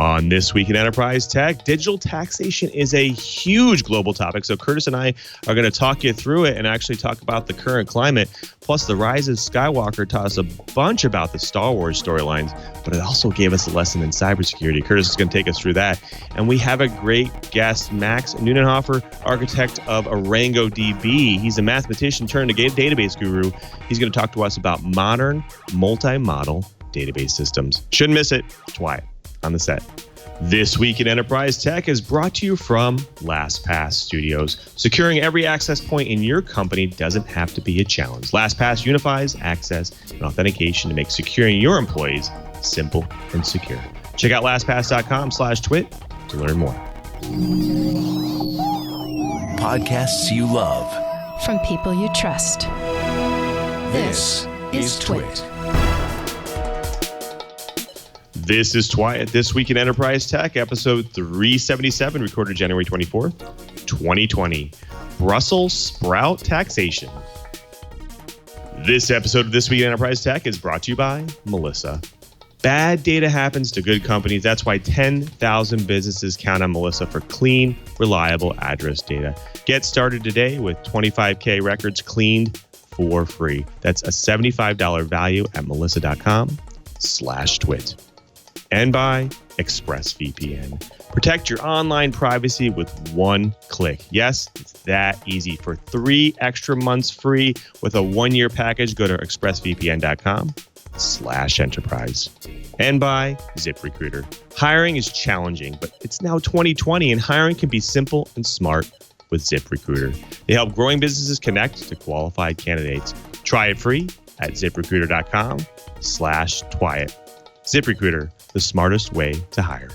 On This Week in Enterprise Tech, digital taxation is a huge global topic. So Curtis and I are going to talk you through it and actually talk about the current climate. Plus, the rise of Skywalker taught us a bunch about the Star Wars storylines, but it also gave us a lesson in cybersecurity. Curtis is going to take us through that. And we have a great guest, Max Neunhoeffer, architect of Arango DB. He's a mathematician turned database guru. He's going to talk to us about modern multi-model database systems. Shouldn't miss it. It's Wyatt on the set. This Week in Enterprise Tech is brought to you from LastPass Studios. Securing every access point in your company doesn't have to be a challenge. LastPass unifies access and authentication to make securing your employees simple and secure. Check out lastpass.com/twit to learn more. Podcasts you love. From people you trust. This is Twit. This is Twyatt, This Week in Enterprise Tech, episode 377, recorded January 24th, 2020. Brussels sprout taxation. This episode of This Week in Enterprise Tech is brought to you by Melissa. Bad data happens to good companies. That's why 10,000 businesses count on Melissa for clean, reliable address data. Get started today with 25K records cleaned for free. That's a $75 value at melissa.com/twit. And by ExpressVPN. Protect your online privacy with one click. Yes, it's that easy. For 3 extra months free with a 1-year package, go to expressvpn.com/enterprise. And by ZipRecruiter. Hiring is challenging, but it's now 2020 and hiring can be simple and smart with ZipRecruiter. They help growing businesses connect to qualified candidates. Try it free at ZipRecruiter.com/Twyatt. ZipRecruiter, the smartest way to hire.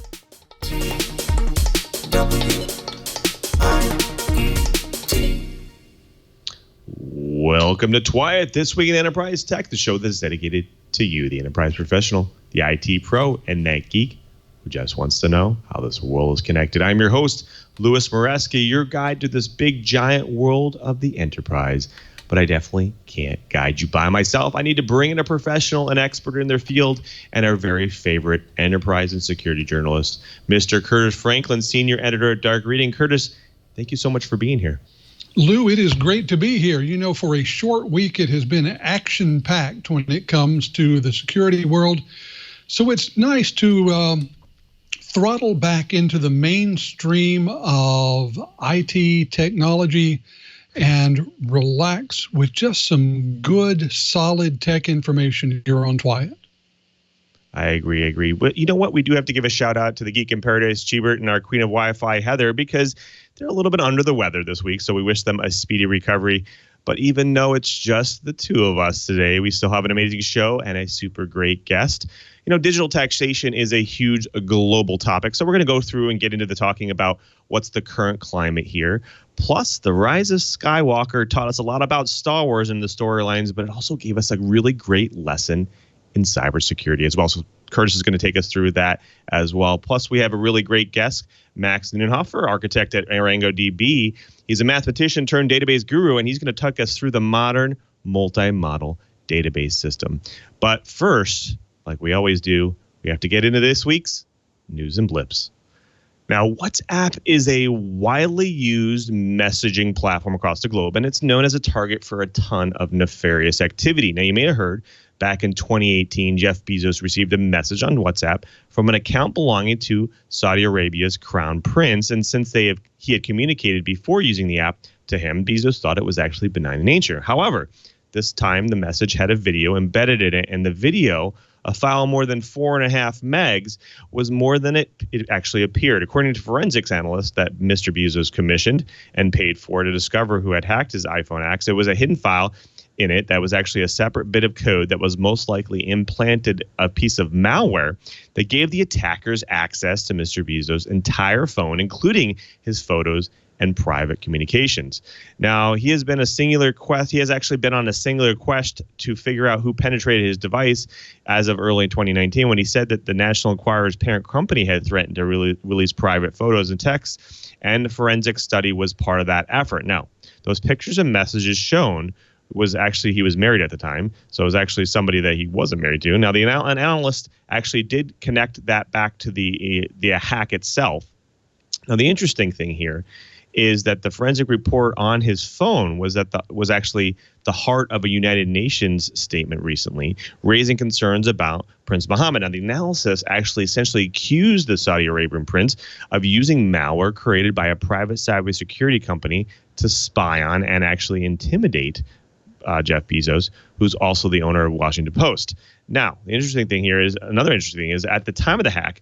Welcome to Twyatt, This Week in Enterprise Tech, the show that is dedicated to you, the enterprise professional, the IT pro, and that geek who just wants to know how this world is connected. I'm your host, Louis Maresca, your guide to this big, giant world of the enterprise. But I definitely can't guide you by myself. I need to bring in a professional, an expert in their field, and our very favorite enterprise and security journalist, Mr. Curtis Franklin, senior editor at Dark Reading. Curtis, thank you so much for being here. Lou, it is great to be here. You know, for a short week, it has been action-packed when it comes to the security world. So it's nice to throttle back into the mainstream of IT technology and relax with just some good, solid tech information here on Twyatt. I agree. But you know what? We do have to give a shout out to the Geek in Paradise, Chibert, and our Queen of Wi-Fi, Heather, because they're a little bit under the weather this week. So we wish them a speedy recovery. But even though it's just the two of us today, we still have an amazing show and a super great guest. You know, digital taxation is a huge global topic. So we're going to go through and get into the talking about what's the current climate here. Plus, the rise of Skywalker taught us a lot about Star Wars and the storylines, but it also gave us a really great lesson in cybersecurity as well. So Curtis is going to take us through that as well. Plus, we have a really great guest, Max Neunhoeffer, architect at Arango DB. He's a mathematician turned database guru, and he's going to talk us through the modern multi-model database system. But first, like we always do, we have to get into this week's news and blips. Now, WhatsApp is a widely used messaging platform across the globe, and it's known as a target for a ton of nefarious activity. Now, you may have heard back in 2018, Jeff Bezos received a message on WhatsApp from an account belonging to Saudi Arabia's crown prince, and since he had communicated before using the app to him, Bezos thought it was actually benign in nature. However, this time the message had a video embedded in it, and the video, a file more than 4.5 megs, was more than it actually appeared. According to forensics analysts that Mr. Bezos commissioned and paid for to discover who had hacked his iPhone X, it was a hidden file in it that was actually a separate bit of code that was most likely implanted a piece of malware that gave the attackers access to Mr. Bezos' entire phone, including his photos and private communications. Now, he has actually been on a singular quest to figure out who penetrated his device as of early 2019, when he said that the National Enquirer's parent company had threatened to release private photos and texts, and the forensic study was part of that effort. Now, those pictures and messages shown he was married at the time, so it was actually somebody that he wasn't married to. Now, an analyst actually did connect that back to the hack itself. Now, the interesting thing here is that the forensic report on his phone was actually the heart of a United Nations statement recently, raising concerns about Prince Mohammed. Now, the analysis actually essentially accused the Saudi Arabian prince of using malware created by a private cybersecurity company to spy on and actually intimidate Jeff Bezos, who's also the owner of Washington Post. Now, another interesting thing is at the time of the hack,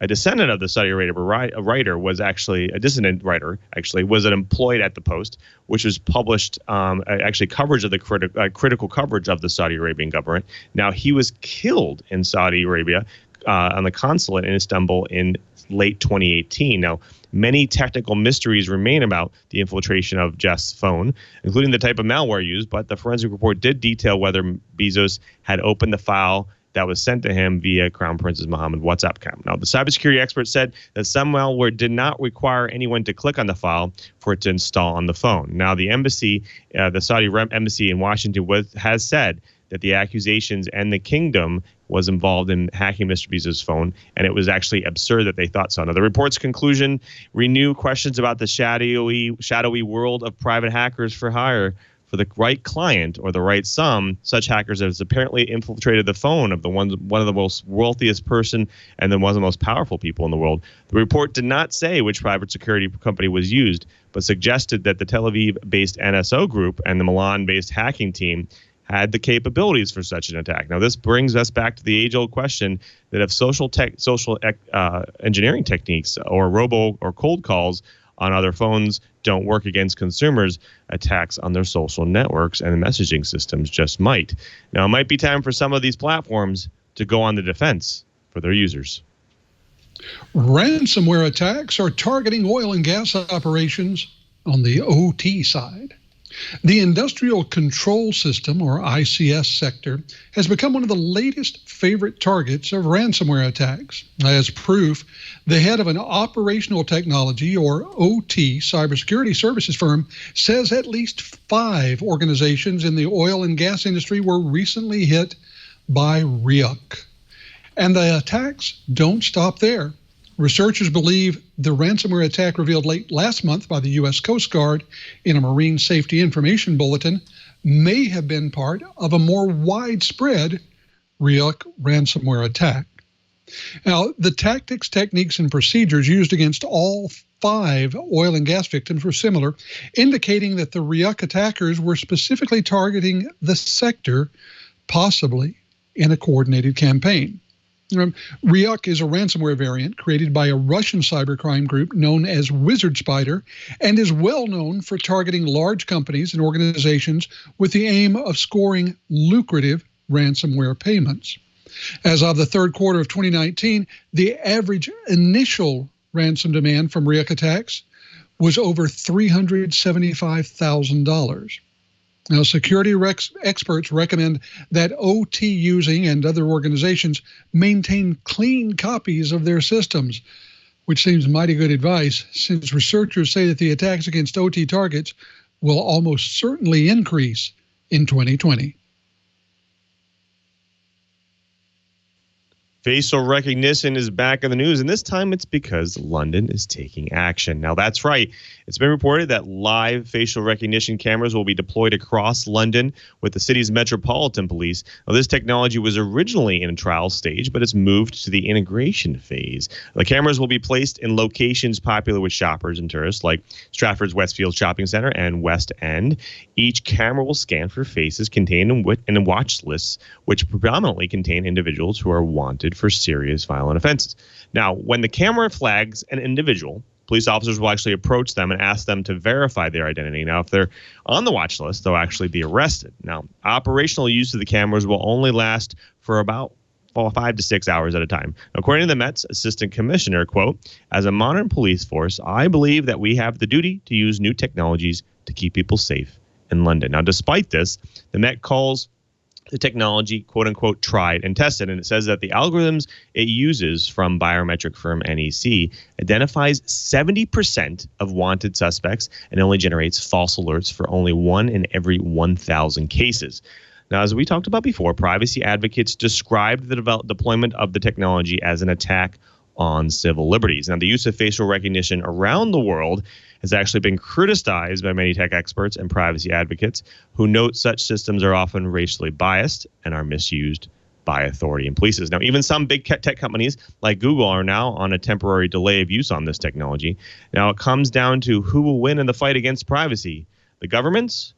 a descendant of the Saudi Arabia writer was actually was employed at the Post, which was published actually coverage of the critical coverage of the Saudi Arabian government. Now, he was killed in Saudi Arabia on the consulate in Istanbul in late 2018. Now, many technical mysteries remain about the infiltration of Jeff's phone, including the type of malware used, but the forensic report did detail whether Bezos had opened the file that was sent to him via Crown Prince Mohammed WhatsApp account. Now, the cybersecurity expert said that some malware did not require anyone to click on the file for it to install on the phone. Now, the embassy, the Saudi embassy in Washington has said that the accusations and the kingdom was involved in hacking Mr. Bezos' phone, and it was actually absurd that they thought so. Now, the report's conclusion renew questions about the shadowy world of private hackers for hire. For the right client or the right sum, such hackers have apparently infiltrated the phone of one of the most wealthiest person and then one of the most powerful people in the world. The report did not say which private security company was used, but suggested that the Tel Aviv-based NSO group and the Milan-based hacking team had the capabilities for such an attack. Now, this brings us back to the age-old question that if social engineering techniques or robo or cold calls on other phones don't work against consumers, attacks on their social networks and messaging systems just might. Now, it might be time for some of these platforms to go on the defense for their users. Ransomware attacks are targeting oil and gas operations on the OT side. The Industrial Control System, or ICS sector, has become one of the latest favorite targets of ransomware attacks. As proof, the head of an operational technology, or OT, cybersecurity services firm says at least 5 organizations in the oil and gas industry were recently hit by RIUC. And the attacks don't stop there. Researchers believe the ransomware attack revealed late last month by the U.S. Coast Guard in a Marine Safety Information Bulletin may have been part of a more widespread RIUC ransomware attack. Now, the tactics, techniques, and procedures used against all 5 oil and gas victims were similar, indicating that the RIUC attackers were specifically targeting the sector, possibly in a coordinated campaign. RIUC is a ransomware variant created by a Russian cybercrime group known as Wizard Spider and is well known for targeting large companies and organizations with the aim of scoring lucrative ransomware payments. As of the third quarter of 2019, the average initial ransom demand from RIUC attacks was over $375,000. Now, security experts recommend that OT using and other organizations maintain clean copies of their systems, which seems mighty good advice since researchers say that the attacks against OT targets will almost certainly increase in 2020. Facial recognition is back in the news, and this time it's because London is taking action. Now, that's right. It's been reported that live facial recognition cameras will be deployed across London with the city's Metropolitan Police. Now, this technology was originally in a trial stage, but it's moved to the integration phase. The cameras will be placed in locations popular with shoppers and tourists, like Stratford's Westfield Shopping Center and West End. Each camera will scan for faces contained in watch lists, which predominantly contain individuals who are wanted for serious violent offenses. Now, when the camera flags an individual, police officers will actually approach them and ask them to verify their identity. Now, if they're on the watch list, they'll actually be arrested. Now, operational use of the cameras will only last for about 5 to 6 hours at a time. According to the Met's assistant commissioner, quote, "As a modern police force, I believe that we have the duty to use new technologies to keep people safe in London." Now, despite this, the Met calls the technology, quote unquote, tried and tested. And it says that the algorithms it uses from biometric firm NEC identifies 70% of wanted suspects and only generates false alerts for only 1 in every 1,000 cases. Now, as we talked about before, privacy advocates described the deployment of the technology as an attack on civil liberties. Now, the use of facial recognition around the world has actually been criticized by many tech experts and privacy advocates who note such systems are often racially biased and are misused by authority and police. Now, even some big tech companies like Google are now on a temporary delay of use on this technology. Now, it comes down to who will win in the fight against privacy, the governments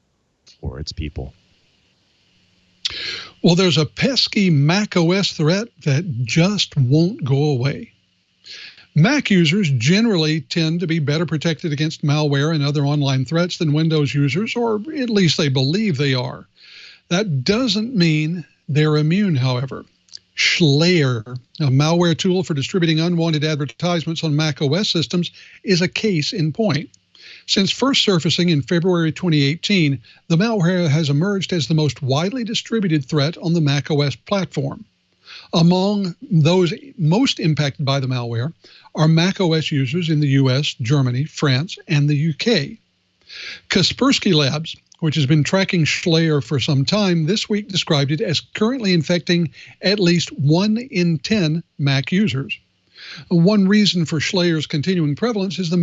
or its people. Well, there's a pesky macOS threat that just won't go away. Mac users generally tend to be better protected against malware and other online threats than Windows users, or at least they believe they are. That doesn't mean they're immune, however. Slayer, a malware tool for distributing unwanted advertisements on Mac OS systems, is a case in point. Since first surfacing in February 2018, the malware has emerged as the most widely distributed threat on the Mac OS platform. Among those most impacted by the malware are Mac OS users in the US, Germany, France, and the UK. Kaspersky Labs, which has been tracking Slayer for some time, this week described it as currently infecting at least 1 in 10 Mac users. One reason for Slayer's continuing prevalence is the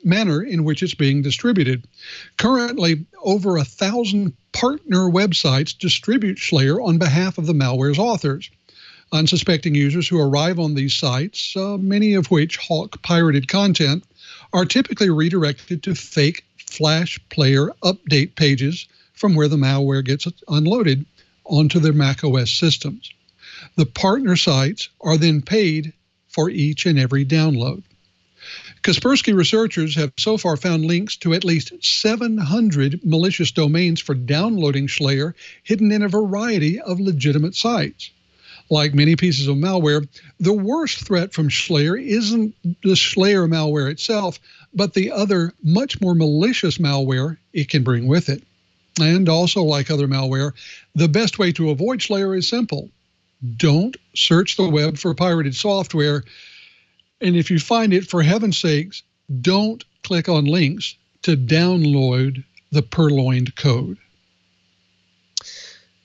manner in which it's being distributed. Currently, over 1,000 partner websites distribute Slayer on behalf of the malware's authors. Unsuspecting users who arrive on these sites, many of which hawk pirated content, are typically redirected to fake Flash Player update pages from where the malware gets unloaded onto their macOS systems. The partner sites are then paid for each and every download. Kaspersky researchers have so far found links to at least 700 malicious domains for downloading Slayer hidden in a variety of legitimate sites. Like many pieces of malware, the worst threat from Slayer isn't the Slayer malware itself, but the other, much more malicious malware it can bring with it. And also, like other malware, the best way to avoid Slayer is simple. Don't search the web for pirated software. And if you find it, for heaven's sakes, don't click on links to download the purloined code.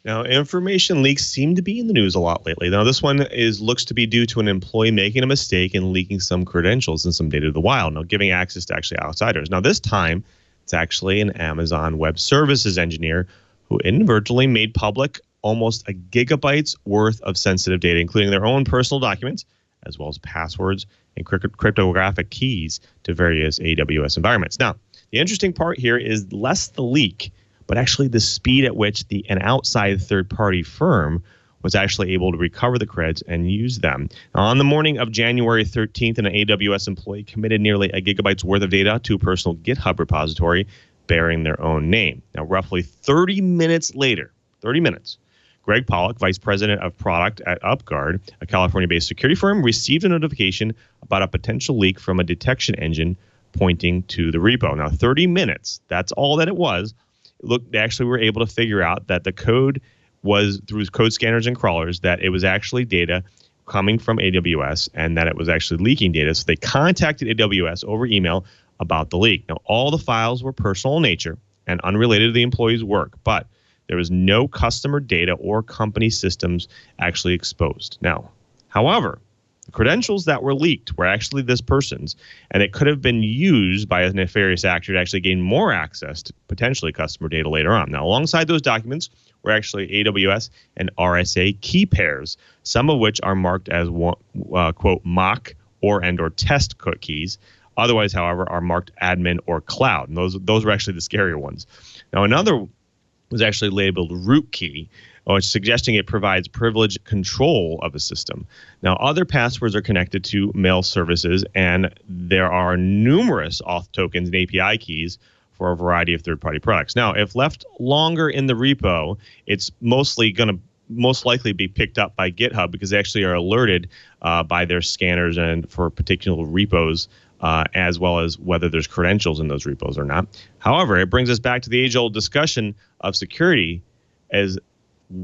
Now, information leaks seem to be in the news a lot lately. Now, this one looks to be due to an employee making a mistake and leaking some credentials and some data to the wild. Now, giving access to actually outsiders. Now, this time, it's actually an Amazon Web Services engineer who inadvertently made public almost a gigabyte's worth of sensitive data, including their own personal documents, as well as passwords and cryptographic keys to various AWS environments. Now, the interesting part here is less the leak, but actually the speed at which an outside third-party firm was actually able to recover the creds and use them. Now, on the morning of January 13th, an AWS employee committed nearly a gigabyte's worth of data to a personal GitHub repository bearing their own name. Now, roughly 30 minutes later, Greg Pollock, vice president of product at UpGuard, a California-based security firm, received a notification about a potential leak from a detection engine pointing to the repo. Now, 30 minutes, that's all that it was. Look, they actually were able to figure out that the code was, through code scanners and crawlers, that it was actually data coming from AWS and that it was actually leaking data. So they contacted AWS over email about the leak. Now, all the files were personal in nature and unrelated to the employee's work, but there was no customer data or company systems actually exposed. Now, however, the credentials that were leaked were actually this person's, and it could have been used by a nefarious actor to actually gain more access to potentially customer data later on. Now, alongside those documents were actually AWS and RSA key pairs, some of which are marked as, quote, mock or test keys. Otherwise, however, are marked admin or cloud, and those were actually the scarier ones. Now, another was actually labeled root key, which suggesting it provides privileged control of a system. Now, other passwords are connected to mail services, and there are numerous auth tokens and API keys for a variety of third-party products. Now, if left longer in the repo, it's most likely be picked up by GitHub because they actually are alerted by their scanners and for particular repos, as well as whether there's credentials in those repos or not. However, it brings us back to the age-old discussion of security, as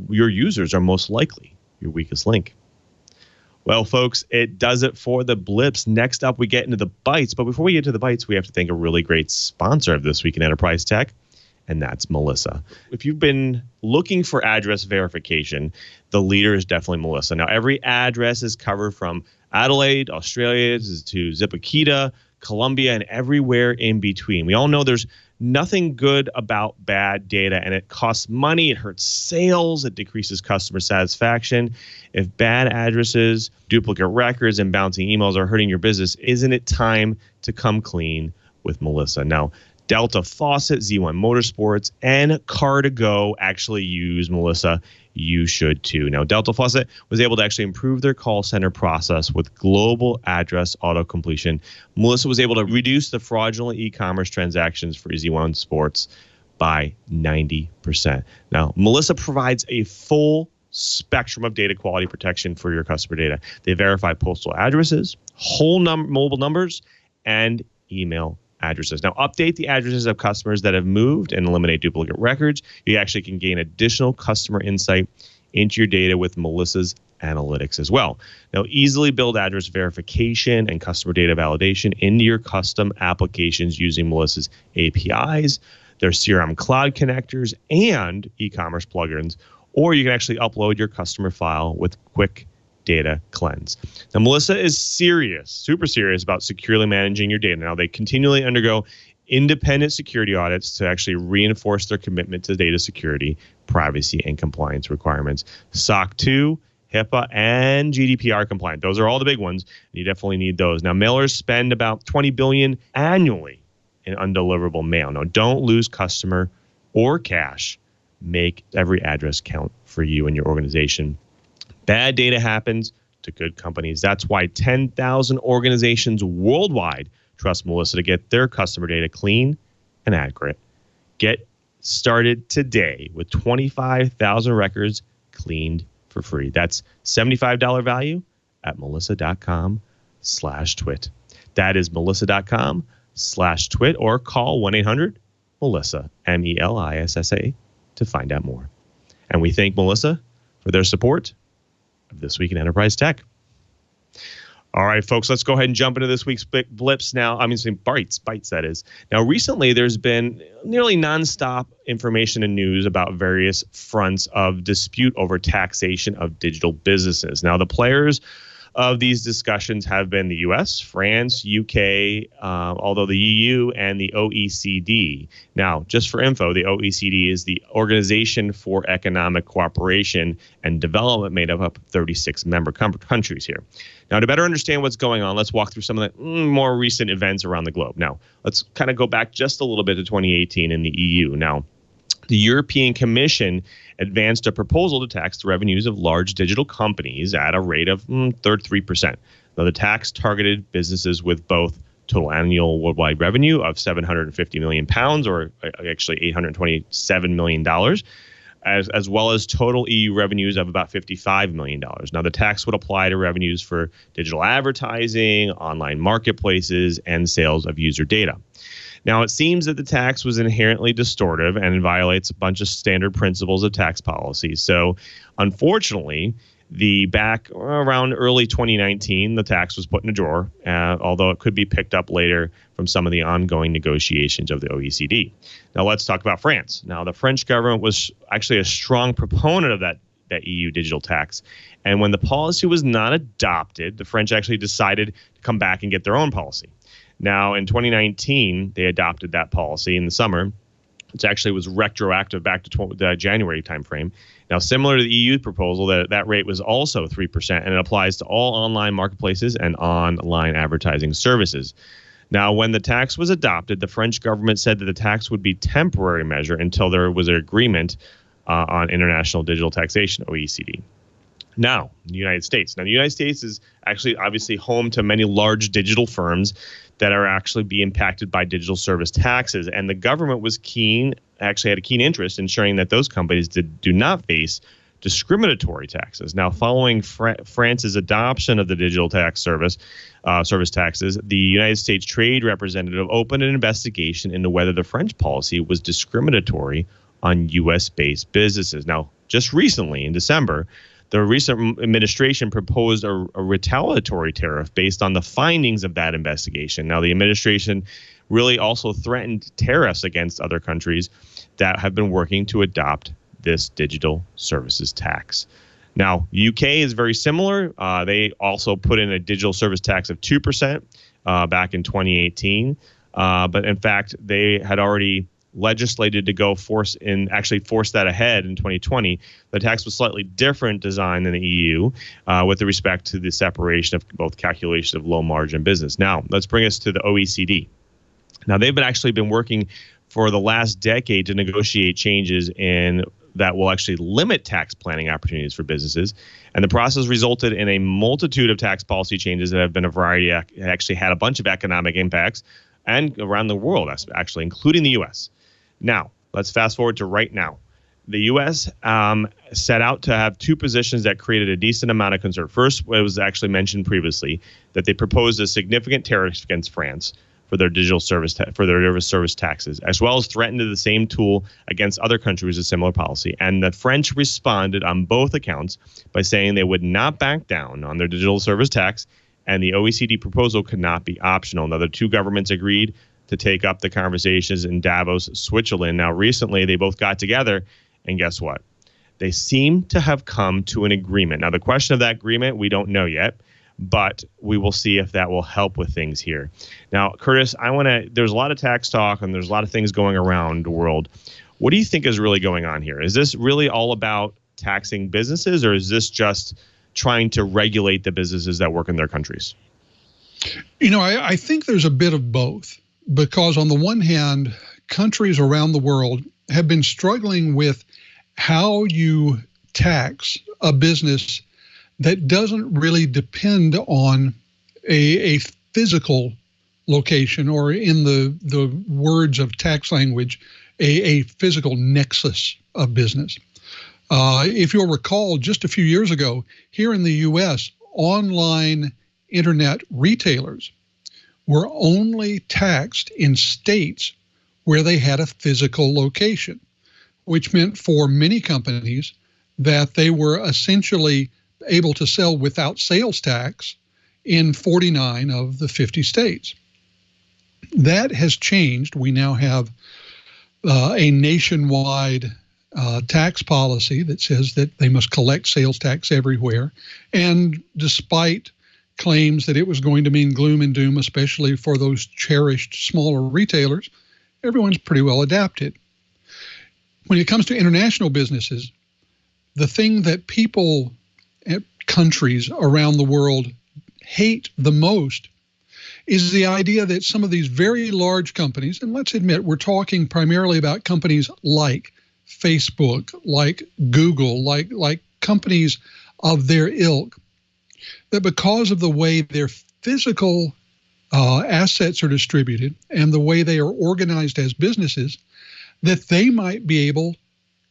your users are most likely your weakest link. Well, folks, it does it for the Blips. Next up, we get into the Bites. But before we get to the Bites, we have to thank a really great sponsor of This Week in Enterprise Tech, and that's Melissa. If you've been looking for address verification, the leader is definitely Melissa. Now, every address is covered from Adelaide, Australia, to Zipaquirá, Colombia, and everywhere in between. We all know there's nothing good about bad data, and it costs money, it hurts sales, it decreases customer satisfaction. If bad addresses, duplicate records, and bouncing emails are hurting your business, isn't it time to come clean with Melissa? Now, Delta Faucet, Z1 Motorsports, and Car2Go actually use Melissa. You should too. Now, Delta Faucet was able to actually improve their call center process with global address auto-completion. Melissa was able to reduce the fraudulent e-commerce transactions for Z1 Sports by 90%. Now, Melissa provides a full spectrum of data quality protection for your customer data. They verify postal addresses, whole mobile numbers, and email addresses. Now, update the addresses of customers that have moved and eliminate duplicate records. You actually can gain additional customer insight into your data with Melissa's analytics as well. Now, easily build address verification and customer data validation into your custom applications using Melissa's APIs, their CRM cloud connectors, and e-commerce plugins. Or you can actually upload your customer file with quick data cleanse. Now, Melissa is serious, super serious about securely managing your data. Now, they continually undergo independent security audits to actually reinforce their commitment to data security, privacy, and compliance requirements. SOC 2, HIPAA, and GDPR compliant. Those are all the big ones. You definitely need those. Now, mailers spend about $20 billion annually in undeliverable mail. Now, don't lose customer or cash. Make every address count for you and your organization. Bad data happens to good companies. That's why 10,000 organizations worldwide trust Melissa to get their customer data clean and accurate. Get started today with 25,000 records cleaned for free. That's $75 value at melissa.com/twit. That is melissa.com/twit, or call 1-800-MELISSA, MELISSA, to find out more. And we thank Melissa for their support of This Week in Enterprise Tech. All right, folks, let's go ahead and jump into this week's Blips now. Bites, that is. Now, recently, there's been nearly nonstop information and news about various fronts of dispute over taxation of digital businesses. Now, the players of these discussions have been the U.S., France, UK, although the EU, and the OECD. Now, just for info, the OECD is the Organization for Economic Cooperation and Development, made up of 36 member countries here. Now, to better understand what's going on, let's walk through some of the more recent events around the globe. Now, let's kind of go back just a little bit to 2018 in the EU. Now, the European Commission advanced a proposal to tax the revenues of large digital companies at a rate of 33%. Now, the tax targeted businesses with both total annual worldwide revenue of £750 million, or actually $827 million, as well as total EU revenues of about $55 million. Now, the tax would apply to revenues for digital advertising, online marketplaces, and sales of user data. Now, it seems that the tax was inherently distortive and violates a bunch of standard principles of tax policy. So, unfortunately, back around early 2019, the tax was put in a drawer, although it could be picked up later from some of the ongoing negotiations of the OECD. Now, let's talk about France. Now, the French government was actually a strong proponent of that EU digital tax. And when the policy was not adopted, the French actually decided to come back and get their own policy. Now, in 2019, they adopted that policy in the summer. It actually was retroactive back to the January timeframe. Now, similar to the EU proposal, that rate was also 3%, and it applies to all online marketplaces and online advertising services. Now, when the tax was adopted, the French government said that the tax would be a temporary measure until there was an agreement on international digital taxation, OECD. Now, the United States. Now, the United States is actually obviously home to many large digital firms that are actually being impacted by digital service taxes. And the government was actually had a keen interest in ensuring that those companies do not face discriminatory taxes. Now, following France's adoption of the digital tax service taxes, the United States Trade Representative opened an investigation into whether the French policy was discriminatory on U.S.-based businesses. Now, just recently in December, the recent administration proposed a retaliatory tariff based on the findings of that investigation. Now, the administration really also threatened tariffs against other countries that have been working to adopt this digital services tax. Now, UK is very similar. They also put in a digital service tax of 2% back in 2018. But in fact, they had already legislated to force that ahead in 2020. The tax was slightly different design than the EU with respect to the separation of both calculation of low margin business. Now, let's bring us to the OECD. Now, they've actually been working for the last decade to negotiate changes that will actually limit tax planning opportunities for businesses. And the process resulted in a multitude of tax policy changes that have been actually had a bunch of economic impacts and around the world, actually, including the U.S. Now, let's fast forward to right now. The U.S. set out to have two positions that created a decent amount of concern. First, it was actually mentioned previously that they proposed a significant tariff against France for their digital service service taxes, as well as threatened the same tool against other countries with a similar policy. And the French responded on both accounts by saying they would not back down on their digital service tax, and the OECD proposal could not be optional. Now, the two governments agreed to take up the conversations in Davos, Switzerland. Now, recently, they both got together, and guess what? They seem to have come to an agreement. Now, the question of that agreement, we don't know yet, but we will see if that will help with things here. Now, Curtis, there's a lot of tax talk and there's a lot of things going around the world. What do you think is really going on here? Is this really all about taxing businesses, or is this just trying to regulate the businesses that work in their countries? I think there's a bit of both, because on the one hand, countries around the world have been struggling with how you tax a business that doesn't really depend on a physical location, or in the words of tax language, a physical nexus of business. If you'll recall, just a few years ago, here in the U.S., online internet retailers were only taxed in states where they had a physical location, which meant for many companies that they were essentially able to sell without sales tax in 49 of the 50 states. That has changed. We now have a nationwide tax policy that says that they must collect sales tax everywhere. And despite claims that it was going to mean gloom and doom, especially for those cherished smaller retailers, everyone's pretty well adapted. When it comes to international businesses, the thing that people countries around the world hate the most is the idea that some of these very large companies, and let's admit we're talking primarily about companies like Facebook, like Google, like companies of their ilk, that because of the way their physical assets are distributed and the way they are organized as businesses, that they might be able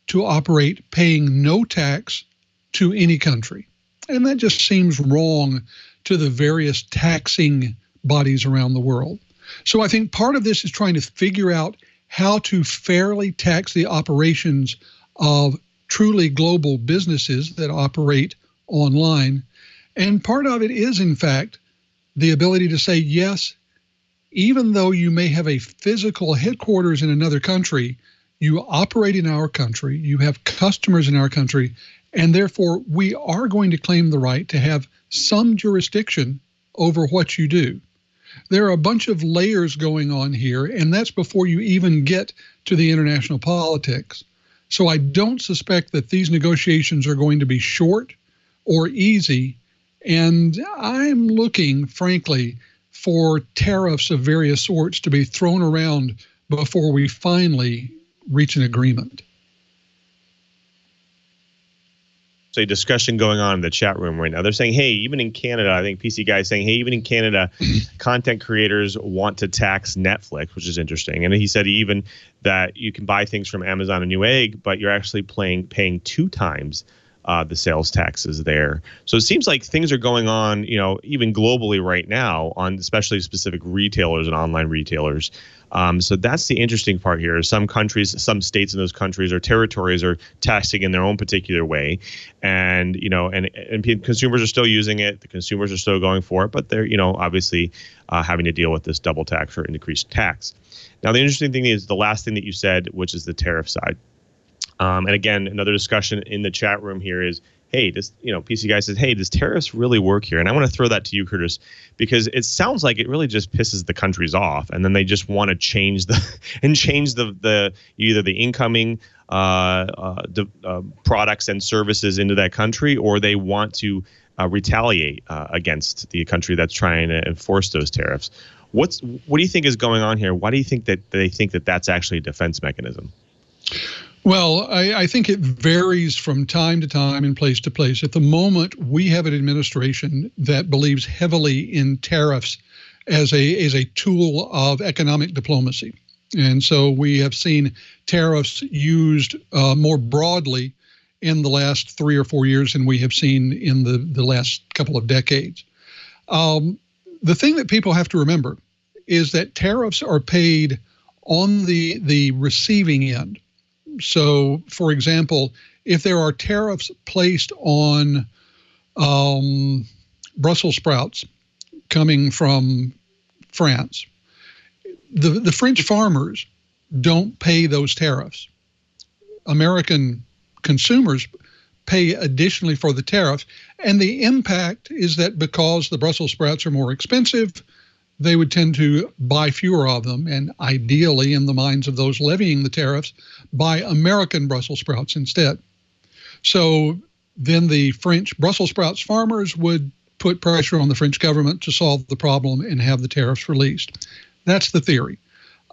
to operate paying no tax to any country. And that just seems wrong to the various taxing bodies around the world. So I think part of this is trying to figure out how to fairly tax the operations of truly global businesses that operate online. And part of it is, in fact, the ability to say, yes, even though you may have a physical headquarters in another country, you operate in our country, you have customers in our country, and therefore we are going to claim the right to have some jurisdiction over what you do. There are a bunch of layers going on here, and that's before you even get to the international politics. So I don't suspect that these negotiations are going to be short or easy, and I'm looking, frankly, for tariffs of various sorts to be thrown around before we finally reach an agreement. A discussion going on in the chat room right now. They're saying, hey, even in Canada, I think PC Guy is saying, hey, even in Canada, content creators want to tax Netflix, which is interesting. And he said even that you can buy things from Amazon and Newegg, but you're actually paying 2 times the sales taxes there. So it seems like things are going on, even globally right now on especially specific retailers and online retailers. So that's the interesting part here. Some countries, some states in those countries or territories are taxing in their own particular way, and consumers are still using it. The consumers are still going for it, but they're obviously having to deal with this double tax or increased tax. Now the interesting thing is the last thing that you said, which is the tariff side. And again, another discussion in the chat room here is, hey, PC Guy says, hey, does tariffs really work here? And I want to throw that to you, Curtis, because it sounds like it really just pisses the countries off, and then they just want to change the either the incoming products and services into that country, or they want to retaliate against the country that's trying to enforce those tariffs. What do you think is going on here? Why do you think that they think that that's actually a defense mechanism? Well, I think it varies from time to time and place to place. At the moment, we have an administration that believes heavily in tariffs as a tool of economic diplomacy. And so we have seen tariffs used more broadly in the last 3 or 4 years than we have seen in the last couple of decades. The thing that people have to remember is that tariffs are paid on the receiving end. So, for example, if there are tariffs placed on Brussels sprouts coming from France, the French farmers don't pay those tariffs. American consumers pay additionally for the tariffs. And the impact is that because the Brussels sprouts are more expensive, they would tend to buy fewer of them, and ideally, in the minds of those levying the tariffs, buy American Brussels sprouts instead. So then the French Brussels sprouts farmers would put pressure on the French government to solve the problem and have the tariffs released. That's the theory.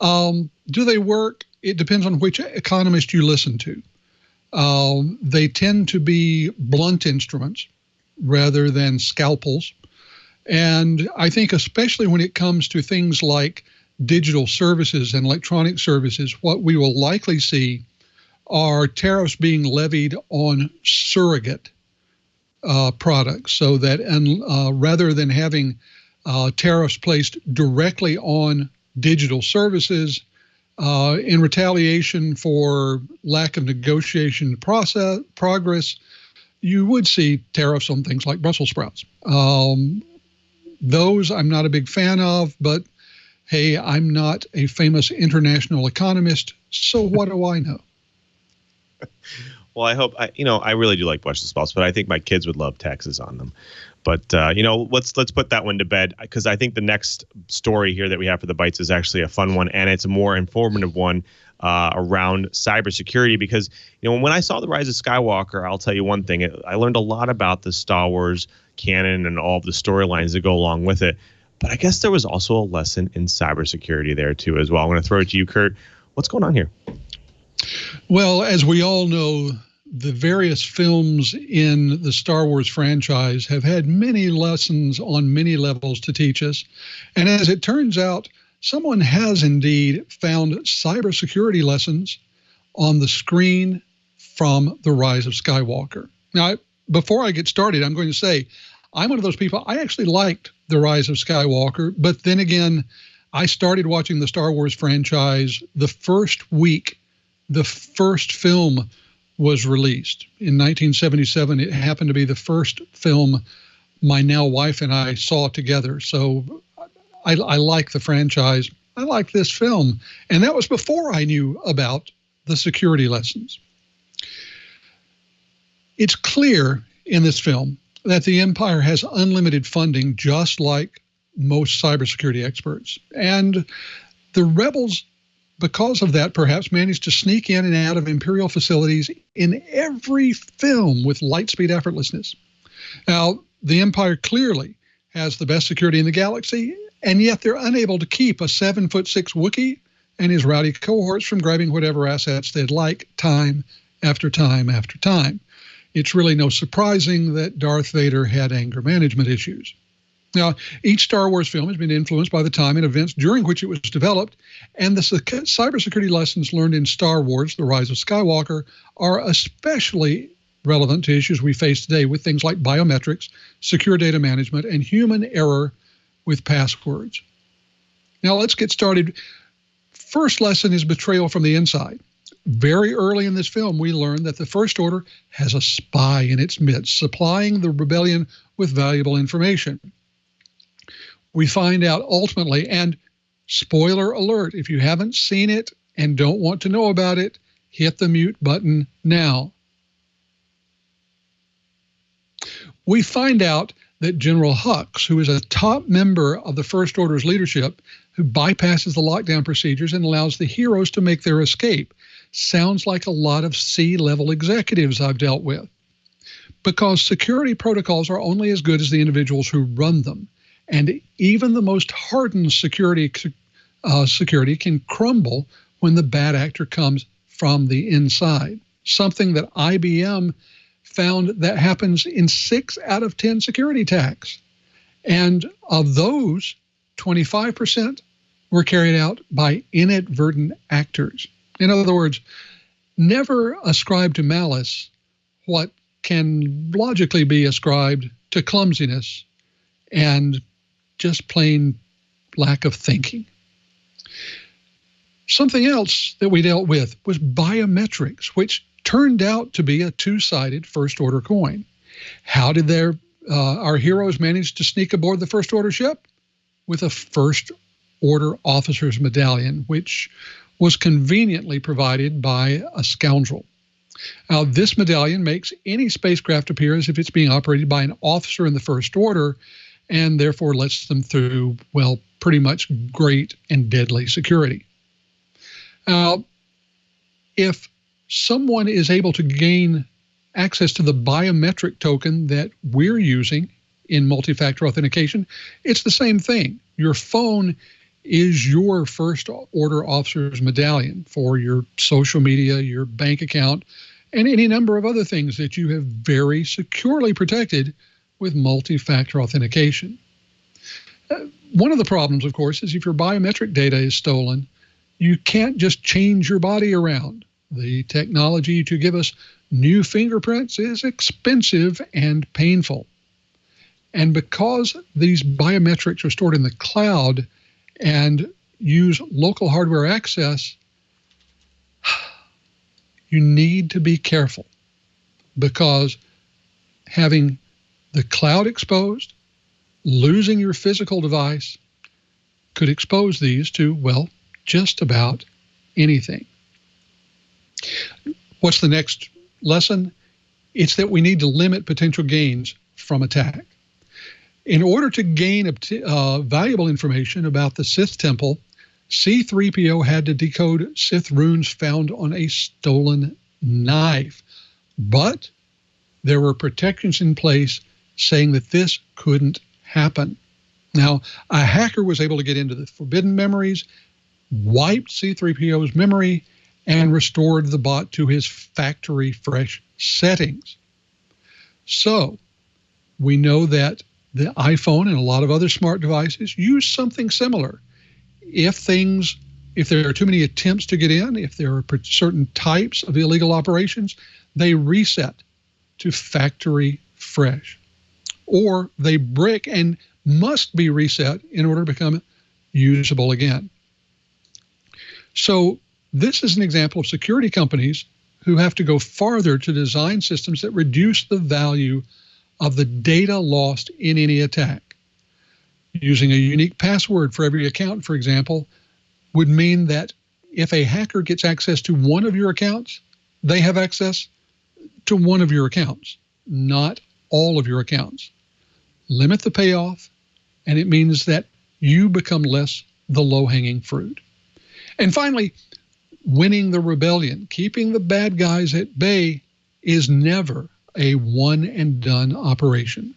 Do they work? It depends on which economist you listen to. They tend to be blunt instruments rather than scalpels. And I think especially when it comes to things like digital services and electronic services, what we will likely see are tariffs being levied on surrogate products, so that rather than having tariffs placed directly on digital services in retaliation for lack of negotiation progress, you would see tariffs on things like Brussels sprouts. Those I'm not a big fan of, but hey, I'm not a famous international economist, so what do I know? Well, I hope I really do like Brussels sprouts, but I think my kids would love taxes on them. But let's put that one to bed, because I think the next story here that we have for the Bites is actually a fun one, and it's a more informative one around cybersecurity. Because when I saw the rise of Skywalker, I'll tell you one thing: I learned a lot about the Star Wars canon and all of the storylines that go along with it. But I guess there was also a lesson in cybersecurity there too as well. I'm going to throw it to you, Curt. What's going on here? Well, as we all know, the various films in the Star Wars franchise have had many lessons on many levels to teach us. And as it turns out, someone has indeed found cybersecurity lessons on the screen from The Rise of Skywalker. Now, before I get started, I'm going to say I'm one of those people. I actually liked The Rise of Skywalker, but then again, I started watching the Star Wars franchise the first week the first film was released. In 1977, it happened to be the first film my now wife and I saw together. So I like the franchise. I like this film. And that was before I knew about the security lessons. It's clear in this film that the Empire has unlimited funding, just like most cybersecurity experts. And the rebels, because of that, perhaps managed to sneak in and out of Imperial facilities in every film with light-speed effortlessness. Now, the Empire clearly has the best security in the galaxy, and yet they're unable to keep a 7'6" Wookiee and his rowdy cohorts from grabbing whatever assets they'd like time after time after time. It's really no surprising that Darth Vader had anger management issues. Now, each Star Wars film has been influenced by the time and events during which it was developed, and the cybersecurity lessons learned in Star Wars, The Rise of Skywalker, are especially relevant to issues we face today with things like biometrics, secure data management, and human error with passwords. Now let's get started. First lesson is betrayal from the inside. Very early in this film, we learn that the First Order has a spy in its midst, supplying the rebellion with valuable information. We find out ultimately, and spoiler alert, if you haven't seen it and don't want to know about it, hit the mute button now. We find out that General Hux, who is a top member of the First Order's leadership, who bypasses the lockdown procedures and allows the heroes to make their escape, sounds like a lot of C-level executives I've dealt with. Because security protocols are only as good as the individuals who run them. And even the most hardened security can crumble when the bad actor comes from the inside. Something that IBM found that happens in 6 out of 10 security attacks. And of those, 25% were carried out by inadvertent actors. In other words, never ascribe to malice what can logically be ascribed to clumsiness and just plain lack of thinking. Something else that we dealt with was biometrics, which turned out to be a two-sided First Order coin. How did our heroes manage to sneak aboard the First Order ship? With a First Order officer's medallion, which was conveniently provided by a scoundrel. Now, this medallion makes any spacecraft appear as if it's being operated by an officer in the First Order, and therefore lets them through, well, pretty much great and deadly security. Now, if someone is able to gain access to the biometric token that we're using in multi-factor authentication, it's the same thing. Your phone is your First Order officer's medallion for your social media, your bank account, and any number of other things that you have very securely protected with multi-factor authentication. One of the problems, of course, is if your biometric data is stolen, you can't just change your body around. The technology to give us new fingerprints is expensive and painful. And because these biometrics are stored in the cloud and use local hardware access, you need to be careful, because having the cloud exposed, losing your physical device could expose these to, well, just about anything. What's the next lesson? It's that we need to limit potential gains from attack. In order to gain valuable information about the Sith Temple, C-3PO had to decode Sith runes found on a stolen knife. But there were protections in place saying that this couldn't happen. Now, a hacker was able to get into the forbidden memories, wiped C-3PO's memory, and restored the bot to his factory fresh settings. So we know that the iPhone and a lot of other smart devices use something similar. If there are too many attempts to get in, if there are certain types of illegal operations, they reset to factory fresh. Or they brick and must be reset in order to become usable again. So this is an example of security companies who have to go farther to design systems that reduce the value of the data lost in any attack. Using a unique password for every account, for example, would mean that if a hacker gets access to one of your accounts, they have access to one of your accounts, not all of your accounts. Limit the payoff, and it means that you become less the low-hanging fruit. And finally, winning the rebellion, keeping the bad guys at bay, is never a one-and-done operation.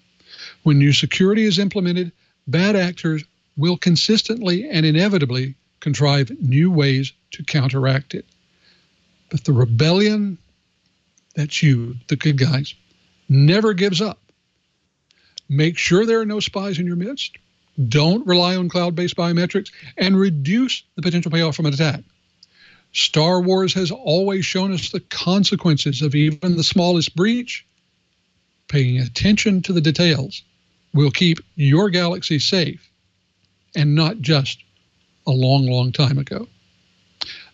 When new security is implemented, bad actors will consistently and inevitably contrive new ways to counteract it. But the rebellion, that's you, the good guys, never gives up. Make sure there are no spies in your midst. Don't rely on cloud-based biometrics, and reduce the potential payoff from an attack. Star Wars has always shown us the consequences of even the smallest breach. Paying attention to the details will keep your galaxy safe, and not just a long, long time ago.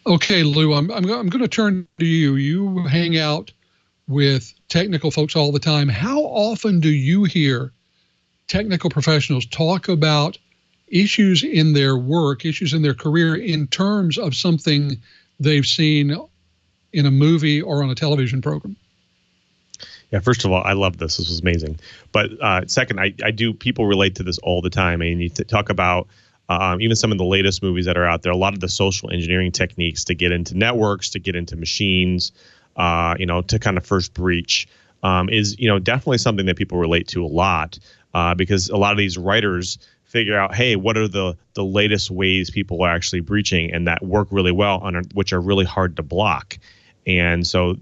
Okay, Lou, I'm going to turn to you. You hang out with technical folks all the time. How often do you hear technical professionals talk about issues in their work, issues in their career, in terms of something they've seen in a movie or on a television program? Yeah, first of all, I love this. This was amazing. But second, I do, people relate to this all the time. I mean, you talk about even some of the latest movies that are out there, a lot of the social engineering techniques to get into networks, to get into machines, to kind of first breach is, definitely something that people relate to a lot because a lot of these writers figure out, hey, what are the latest ways people are actually breaching and that work really well, which are really hard to block. And so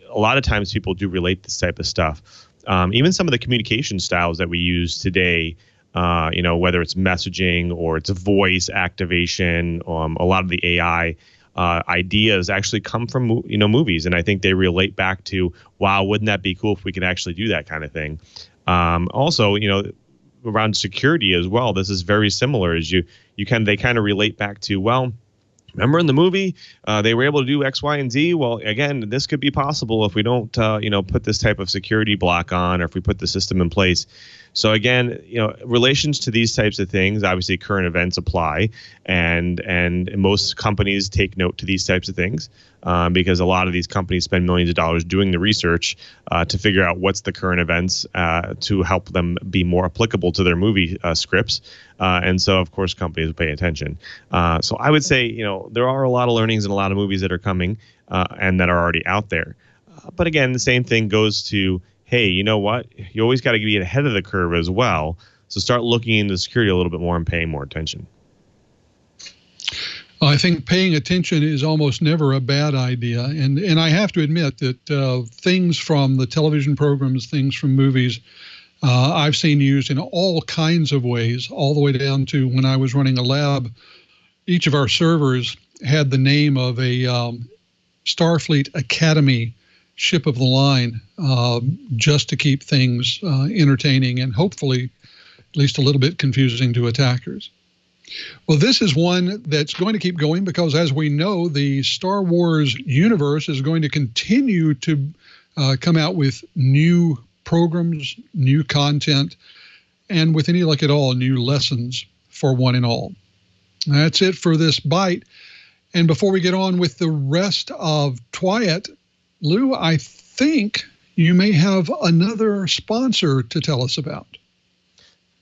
a lot of times people do relate this type of stuff. Even some of the communication styles that we use today, whether it's messaging or it's voice activation, a lot of the AI ideas actually come from movies, and I think they relate back to, wow, wouldn't that be cool if we could actually do that kind of thing. Also, around security as well, this is very similar. As they kind of relate back to, well, remember in the movie, they were able to do X, Y, and Z. Well, again, this could be possible if we don't, put this type of security block on, or if we put the system in place. So again, relations to these types of things, obviously current events apply, and most companies take note to these types of things because a lot of these companies spend millions of dollars doing the research to figure out what's the current events to help them be more applicable to their movie scripts. And so, of course, companies will pay attention. So I would say, there are a lot of learnings and a lot of movies that are coming and that are already out there. But again, the same thing goes to, hey, you know what? You always got to get ahead of the curve as well. So start looking into security a little bit more and paying more attention. I think paying attention is almost never a bad idea. And I have to admit that things from the television programs, things from movies, I've seen used in all kinds of ways, all the way down to when I was running a lab. Each of our servers had the name of a Starfleet Academy ship of the line, just to keep things entertaining and hopefully at least a little bit confusing to attackers. Well, this is one that's going to keep going because, as we know, the Star Wars universe is going to continue to come out with new programs, new content, and with any luck at all, new lessons for one and all. That's it for this bite. And before we get on with the rest of Twiat, Lou, I think you may have another sponsor to tell us about.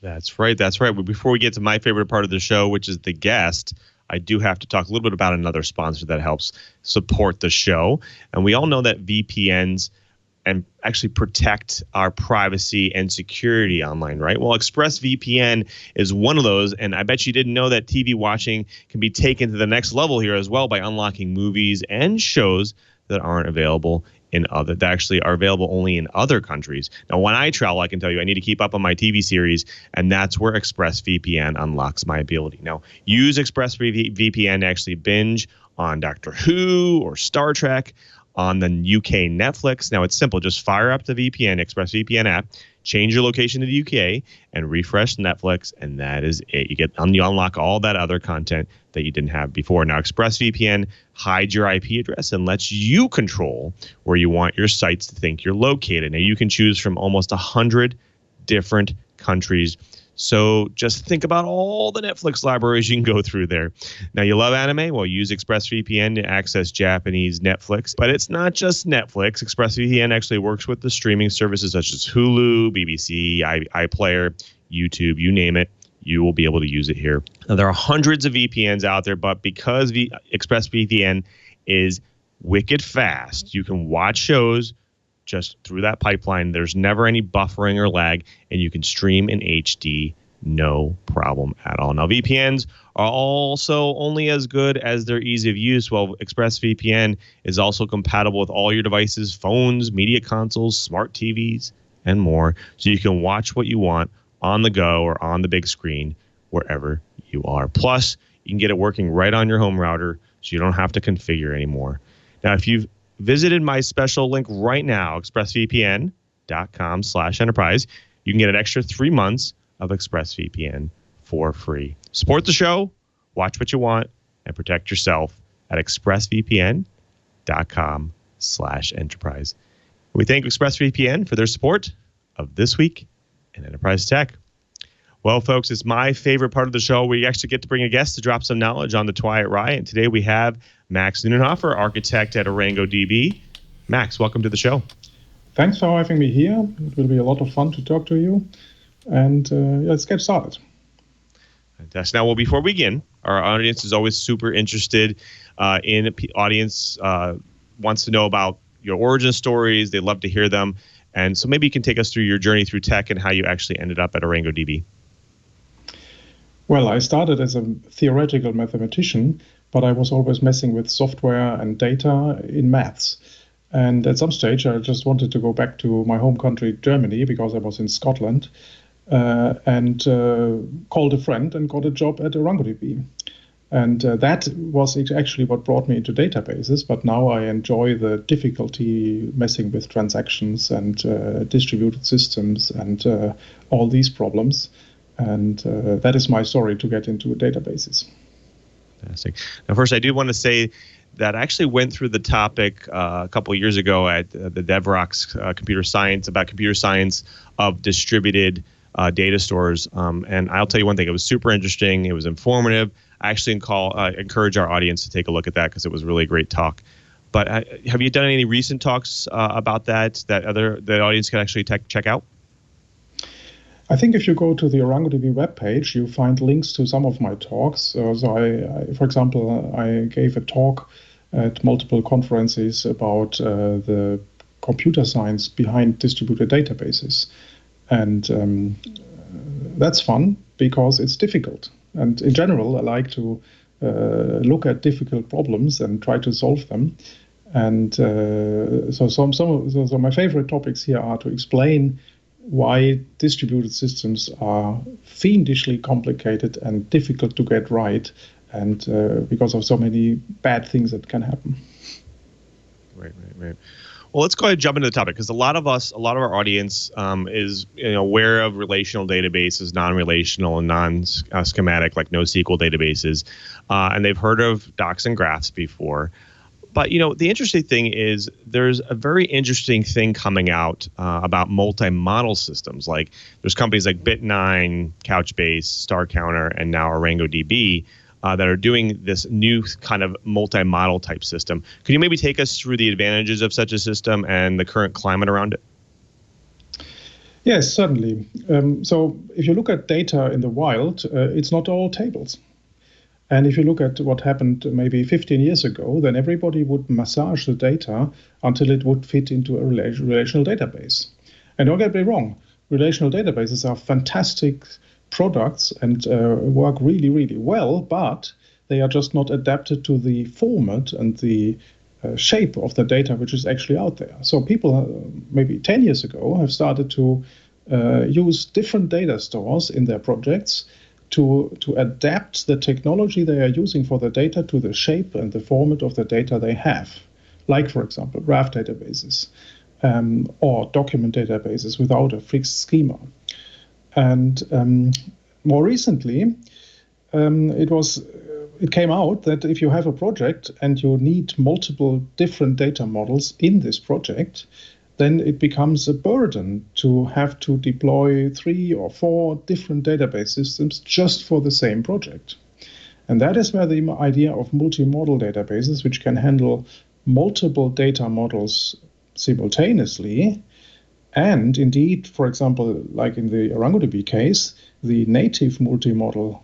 That's right. But before we get to my favorite part of the show, which is the guest, I do have to talk a little bit about another sponsor that helps support the show. And we all know that VPNs and actually protect our privacy and security online, right? Well, ExpressVPN is one of those, and I bet you didn't know that TV watching can be taken to the next level here as well by unlocking movies and shows that aren't available that actually are available only in other countries. Now, when I travel, I can tell you I need to keep up on my TV series, and that's where ExpressVPN unlocks my ability. Now, use ExpressVPN to actually binge on Doctor Who or Star Trek on the UK Netflix. Now, it's simple. Just fire up the ExpressVPN app, change your location to the UK, and refresh Netflix, and that is it. You unlock all that other content that you didn't have before. Now, ExpressVPN hides your IP address and lets you control where you want your sites to think you're located. Now, you can choose from almost 100 different countries. So just think about all the Netflix libraries you can go through there. Now, you love anime? Well, use ExpressVPN to access Japanese Netflix. But it's not just Netflix. ExpressVPN actually works with the streaming services such as Hulu, BBC, iPlayer, YouTube, you name it. You will be able to use it here. Now, there are hundreds of VPNs out there, but because ExpressVPN is wicked fast, you can watch shows just through that pipeline. There's never any buffering or lag, and you can stream in HD, no problem at all. Now, VPNs are also only as good as their ease of use. Well, ExpressVPN is also compatible with all your devices, phones, media consoles, smart TVs, and more, so you can watch what you want on the go or on the big screen wherever you are. Plus, you can get it working right on your home router, so you don't have to configure anymore. Now, if you've visited my special link right now, expressvpn.com/enterprise, you can get an extra 3 months of ExpressVPN for free. Support the show, watch what you want, and protect yourself at expressvpn.com/enterprise. We thank ExpressVPN for their support of This Week in Enterprise Tech. Well, folks, it's my favorite part of the show. We actually get to bring a guest to drop some knowledge on the Twilight Rye. And today we have Max Neunhoeffer, architect at ArangoDB. Max, welcome to the show. Thanks for having me here. It will be a lot of fun to talk to you. And let's get started. Fantastic. Now, well, before we begin, our audience is always super interested audience wants to know about your origin stories. They love to hear them. And so maybe you can take us through your journey through tech and how you actually ended up at ArangoDB. Well, I started as a theoretical mathematician, but I was always messing with software and data in maths. And at some stage, I just wanted to go back to my home country, Germany, because I was in Scotland, and called a friend and got a job at ArangoDB. And that was actually what brought me into databases. But now I enjoy the difficulty messing with transactions and distributed systems and all these problems. And that is my story to get into databases. Fantastic. Now, first, I do want to say that I actually went through the topic a couple of years ago at the DevRocks Computer Science about computer science of distributed data stores. And I'll tell you one thing, it was super interesting. It was informative. I actually encourage our audience to take a look at that because it was really a great talk. But have you done any recent talks about that the audience can actually check out? I think if you go to the ArangoDB webpage, you find links to some of my talks. So for example, I gave a talk at multiple conferences about the computer science behind distributed databases. And that's fun because it's difficult. And in general, I like to look at difficult problems and try to solve them. And so my favorite topics here are to explain why distributed systems are fiendishly complicated and difficult to get right, and because of so many bad things that can happen. Right. Well, let's go ahead and jump into the topic because a lot of our audience is aware of relational databases, non-relational and non-schematic like NoSQL databases, and they've heard of docs and graphs before. But the interesting thing is there's a very interesting thing coming out about multi-model systems. Like there's companies like Bit9, Couchbase, StarCounter, and now ArangoDB that are doing this new kind of multi-model type system. Can you maybe take us through the advantages of such a system and the current climate around it? Yes, certainly. So if you look at data in the wild, it's not all tables. And if you look at what happened maybe 15 years ago, then everybody would massage the data until it would fit into a relational database. And don't get me wrong, relational databases are fantastic products and work really, really well, but they are just not adapted to the format and the shape of the data which is actually out there. So people maybe 10 years ago have started to use different data stores in their projects to adapt the technology they are using for the data to the shape and the format of the data they have. Like, for example, graph databases or document databases without a fixed schema. And more recently, it came out that if you have a project and you need multiple different data models in this project, then it becomes a burden to have to deploy 3 or 4 different database systems just for the same project. And that is where the idea of multimodal databases, which can handle multiple data models simultaneously, and indeed, for example, like in the ArangoDB case, the native multimodal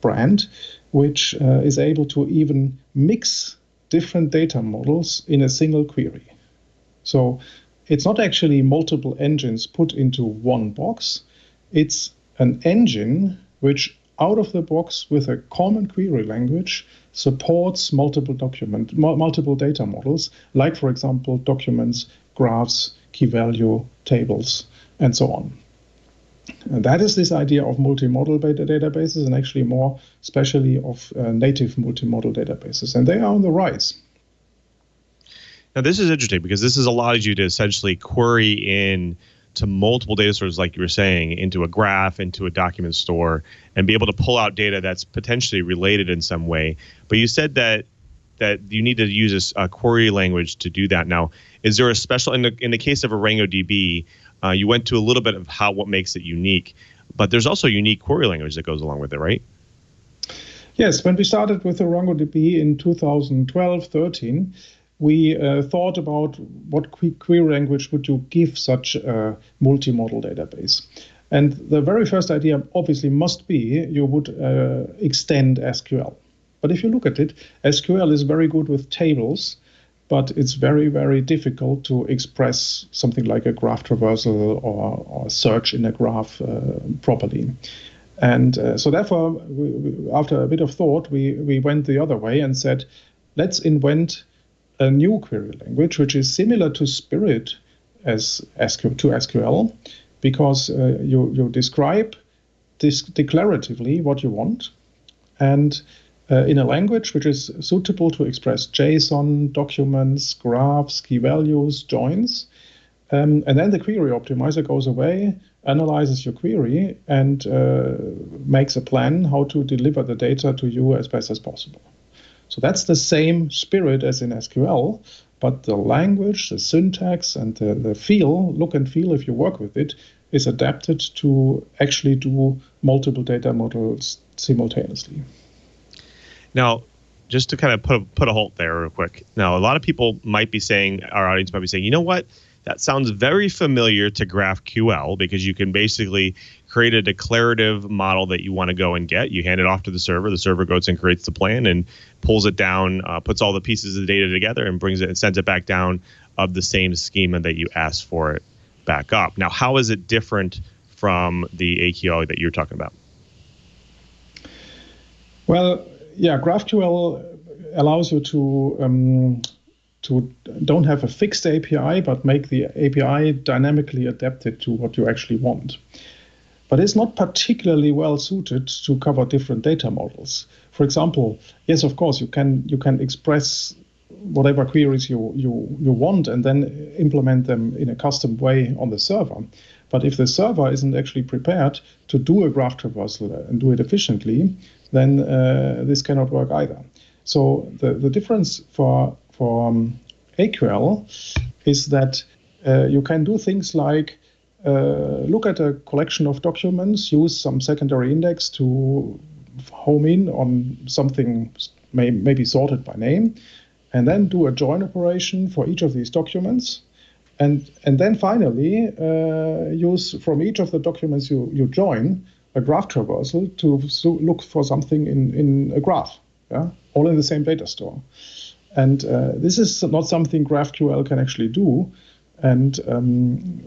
brand, which is able to even mix different data models in a single query. So it's not actually multiple engines put into one box. It's an engine which, out of the box with a common query language, supports multiple data models, like, for example, documents, graphs, key value tables, and so on. And that is this idea of multimodal databases, and actually more especially of native multimodal databases. And they are on the rise. Now, this is interesting because this allows you to essentially query in to multiple data sources, like you were saying, into a graph, into a document store, and be able to pull out data that's potentially related in some way. But you said that you need to use a query language to do that. Now, is there a special, in the case of ArangoDB, you went to a little bit of what makes it unique, but there's also a unique query language that goes along with it, right? Yes, when we started with ArangoDB in 2012-13, we thought about what query language would you give such a multimodal database. And the very first idea obviously must be you would extend SQL. But if you look at it, SQL is very good with tables, but it's very, very difficult to express something like a graph traversal or search in a graph properly. And so therefore, after a bit of thought, we went the other way and said, let's invent a new query language, which is similar to Spirit as SQL, because you describe declaratively what you want, and in a language which is suitable to express JSON, documents, graphs, key values, joins. And then the query optimizer goes away, analyzes your query, and makes a plan how to deliver the data to you as best as possible. So that's the same spirit as in SQL, but the language, the syntax, and the look and feel, if you work with it, is adapted to actually do multiple data models simultaneously. Now, just to kind of put a halt there real quick. Now, a lot of people might be saying, our audience might be saying, you know what? That sounds very familiar to GraphQL, because you can basically create a declarative model that you want to go and get. You hand it off to the server goes and creates the plan and pulls it down, puts all the pieces of the data together and brings it and sends it back down of the same schema that you asked for it back up. Now, how is it different from the AQL that you're talking about? Well, yeah, GraphQL allows you to don't have a fixed API, but make the API dynamically adapted to what you actually want. But it's not particularly well suited to cover different data models. For example, yes, of course, you can express whatever queries you want and then implement them in a custom way on the server. But if the server isn't actually prepared to do a graph traversal and do it efficiently, then this cannot work either. So the difference for AQL is that you can do things like look at a collection of documents, use some secondary index to home in on something maybe sorted by name, and then do a join operation for each of these documents. And then finally, use from each of the documents you join a graph traversal to look for something in a graph, all in the same data store. And this is not something GraphQL can actually do. And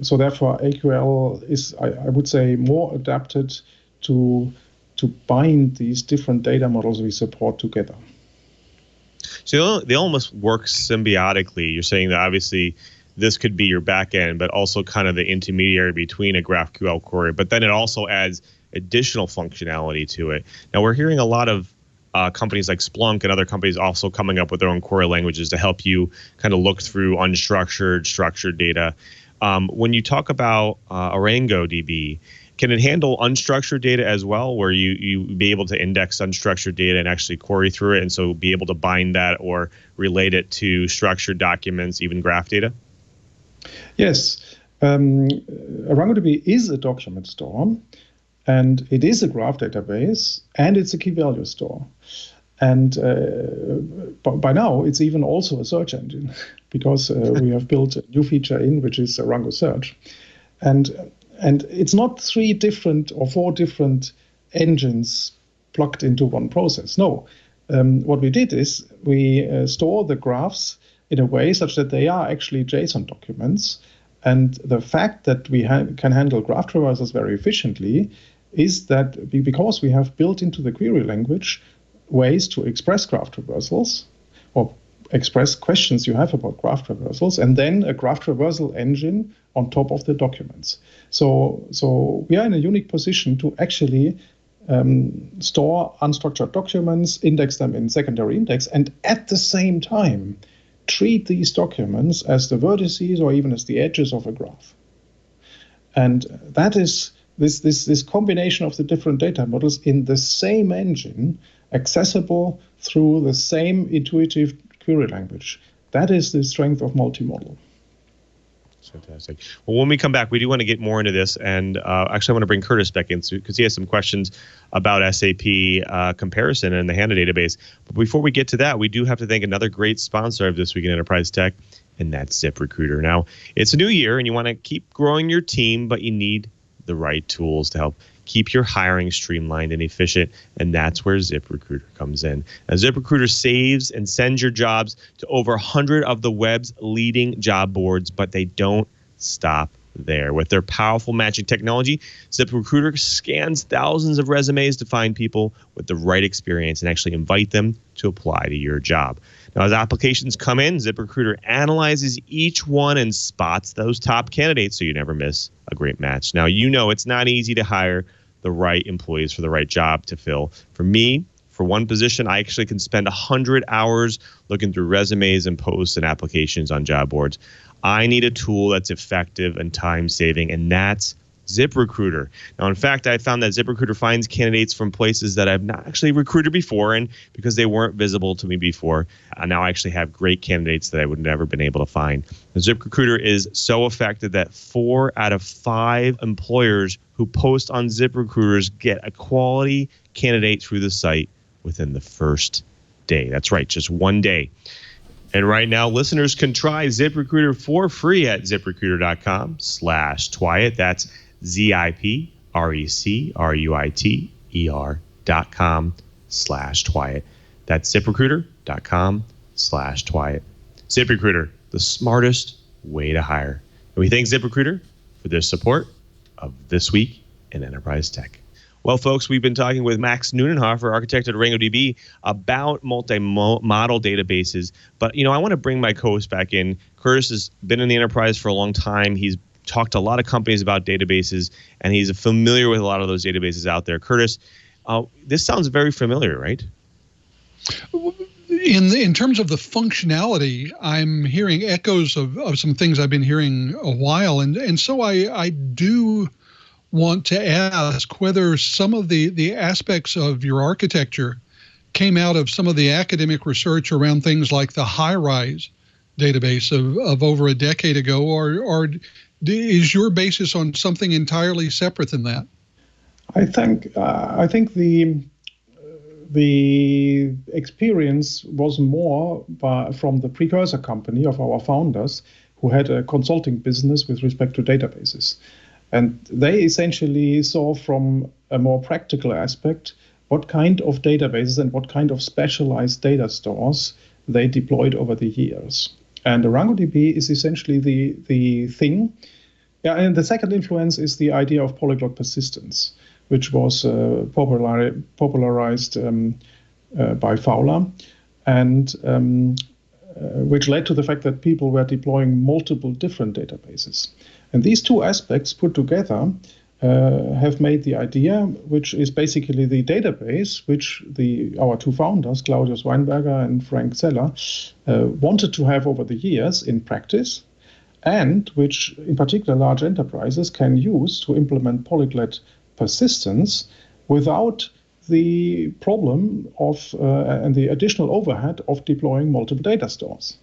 so therefore, AQL is, I would say, more adapted to bind these different data models we support together. So they almost work symbiotically. You're saying that obviously this could be your back end, but also kind of the intermediary between a GraphQL query. But then it also adds additional functionality to it. Now, we're hearing a lot of companies like Splunk and other companies also coming up with their own query languages to help you kind of look through unstructured, structured data. When you talk about ArangoDB, can it handle unstructured data as well, where you be able to index unstructured data and actually query through it, and so be able to bind that or relate it to structured documents, even graph data? Yes. ArangoDB is a document store, and it is a graph database, and it's a key value store. And by now, it's even also a search engine, because we have built a new feature which is Arango Search. And it's not 3 different or 4 different engines plugged into one process. No, what we did is we store the graphs in a way such that they are actually JSON documents. And the fact that we can handle graph traversals very efficiently is that because we have built into the query language ways to express graph traversals, or express questions you have about graph traversals, and then a graph traversal engine on top of the documents. So we are in a unique position to actually store unstructured documents, index them in secondary index, and at the same time treat these documents as the vertices or even as the edges of a graph. And that is this combination of the different data models in the same engine, accessible through the same intuitive query language. That is the strength of multimodal. Fantastic. Well, when we come back, we do want to get more into this, and actually I want to bring Curtis back in because he has some questions about SAP comparison and the HANA database. But before we get to that, we do have to thank another great sponsor of This Week in Enterprise Tech, and that's ZipRecruiter. Now, it's a new year, and you want to keep growing your team, but you need the right tools to help keep your hiring streamlined and efficient, and that's where ZipRecruiter comes in. Now, ZipRecruiter saves and sends your jobs to over 100 of the web's leading job boards, but they don't stop there. With their powerful matching technology, ZipRecruiter scans thousands of resumes to find people with the right experience and actually invite them to apply to your job. Now, as applications come in, ZipRecruiter analyzes each one and spots those top candidates so you never miss a great match. Now, you know it's not easy to hire the right employees for the right job to fill. For me, for one position, I actually can spend 100 hours looking through resumes and posts and applications on job boards. I need a tool that's effective and time-saving, and that's ZipRecruiter. Now, in fact, I found that ZipRecruiter finds candidates from places that I've not actually recruited before, and because they weren't visible to me before, now I actually have great candidates that I would never been able to find. Now, ZipRecruiter is so effective that 4 out of 5 employers who post on ZipRecruiters get a quality candidate through the site within the first day. That's right, just one day. And right now, listeners can try ZipRecruiter for free at ZipRecruiter.com/Twyet. That's ZipRecruiter.com/Twyet. That's ZipRecruiter.com/Twyet. ZipRecruiter, the smartest way to hire. And we thank ZipRecruiter for their support of This Week in Enterprise Tech. Well, folks, we've been talking with Max Neunhoeffer, architect at ArangoDB, about multi-model databases. But, I want to bring my co-host back in. Curtis has been in the enterprise for a long time. He's talked to a lot of companies about databases, and he's familiar with a lot of those databases out there. Curtis, this sounds very familiar, right? In terms of the functionality, I'm hearing echoes of some things I've been hearing a while. And so I do want to ask whether some of the aspects of your architecture came out of some of the academic research around things like the HiRise database of over a decade ago, or is your basis on something entirely separate than that? I think the experience was more from the precursor company of our founders, who had a consulting business with respect to databases. And they essentially saw from a more practical aspect what kind of databases and what kind of specialized data stores they deployed over the years. And ArangoDB is essentially the thing. Yeah, and the second influence is the idea of polyglot persistence, which was popularized by Fowler, and which led to the fact that people were deploying multiple different databases. And these two aspects put together have made the idea, which is basically the database, which our two founders, Claudius Weinberger and Frank Zeller, wanted to have over the years in practice, and which in particular large enterprises can use to implement polyglot persistence without the problem of and the additional overhead of deploying multiple data stores.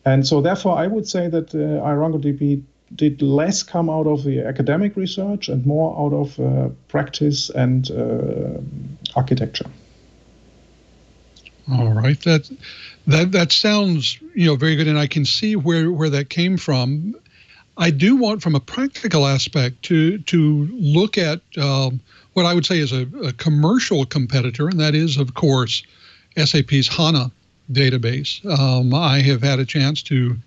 And so therefore, I would say that ArangoDB did less come out of the academic research and more out of practice and architecture. All right, that sounds very good, and I can see where that came from. I do want, from a practical aspect, to look at what I would say is a commercial competitor, and that is, of course, SAP's HANA database. I have had a chance to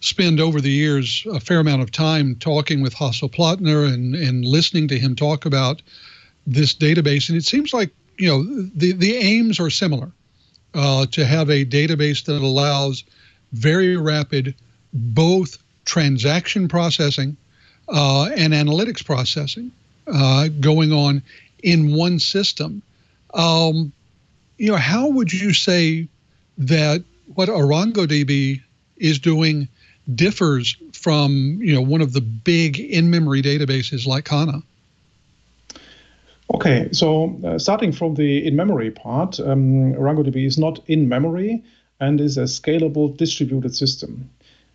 spend over the years a fair amount of time talking with Hasso Plattner and listening to him talk about this database, and it seems like the aims are similar. to have a database that allows very rapid both transaction processing and analytics processing going on in one system. How would you say that what ArangoDB is doing differs from one of the big in-memory databases like HANA? Okay, so starting from the in-memory part, ArangoDB is not in-memory and is a scalable distributed system,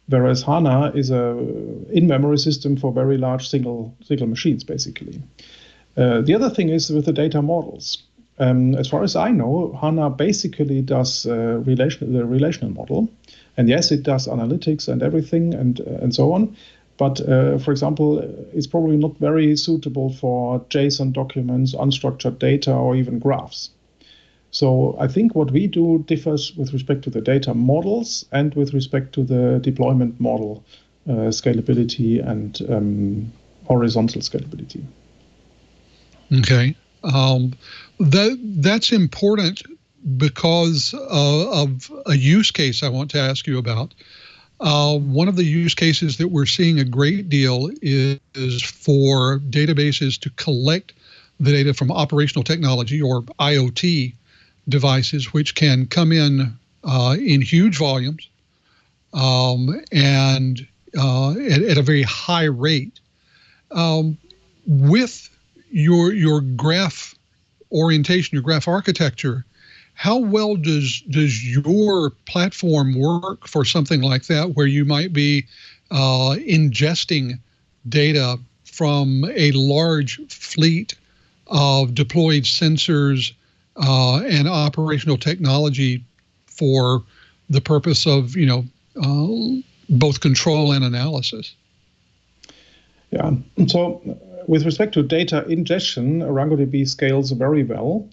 whereas HANA is a in-memory system for very large single machines, basically. The other thing is with the data models. As far as I know, HANA basically does the relational model. And yes, it does analytics and everything and so on. But for example, it's probably not very suitable for JSON documents, unstructured data, or even graphs. So I think what we do differs with respect to the data models and with respect to the deployment model scalability and horizontal scalability. Okay. That's important because of a use case I want to ask you about. One of the use cases that we're seeing a great deal is for databases to collect the data from operational technology or IoT devices, which can come in huge volumes and at a very high rate. With your graph orientation, your graph architecture, how well does your platform work for something like that, where you might be ingesting data from a large fleet of deployed sensors and operational technology for the purpose of both control and analysis? Yeah. So with respect to data ingestion, ArangoDB scales very well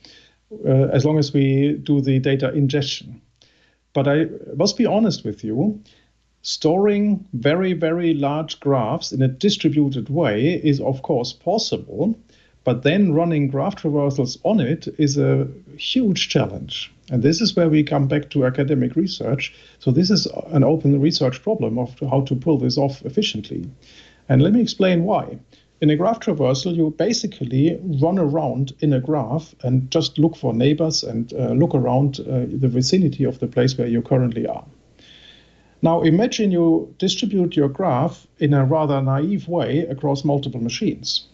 as long as we do the data ingestion. But I must be honest with you, storing very, very large graphs in a distributed way is of course possible, but then running graph traversals on it is a huge challenge. And this is where we come back to academic research. So this is an open research problem of how to pull this off efficiently. And let me explain why. In a graph traversal, you basically run around in a graph and just look for neighbors and look around the vicinity of the place where you currently are. Now, imagine you distribute your graph in a rather naive way across multiple machines.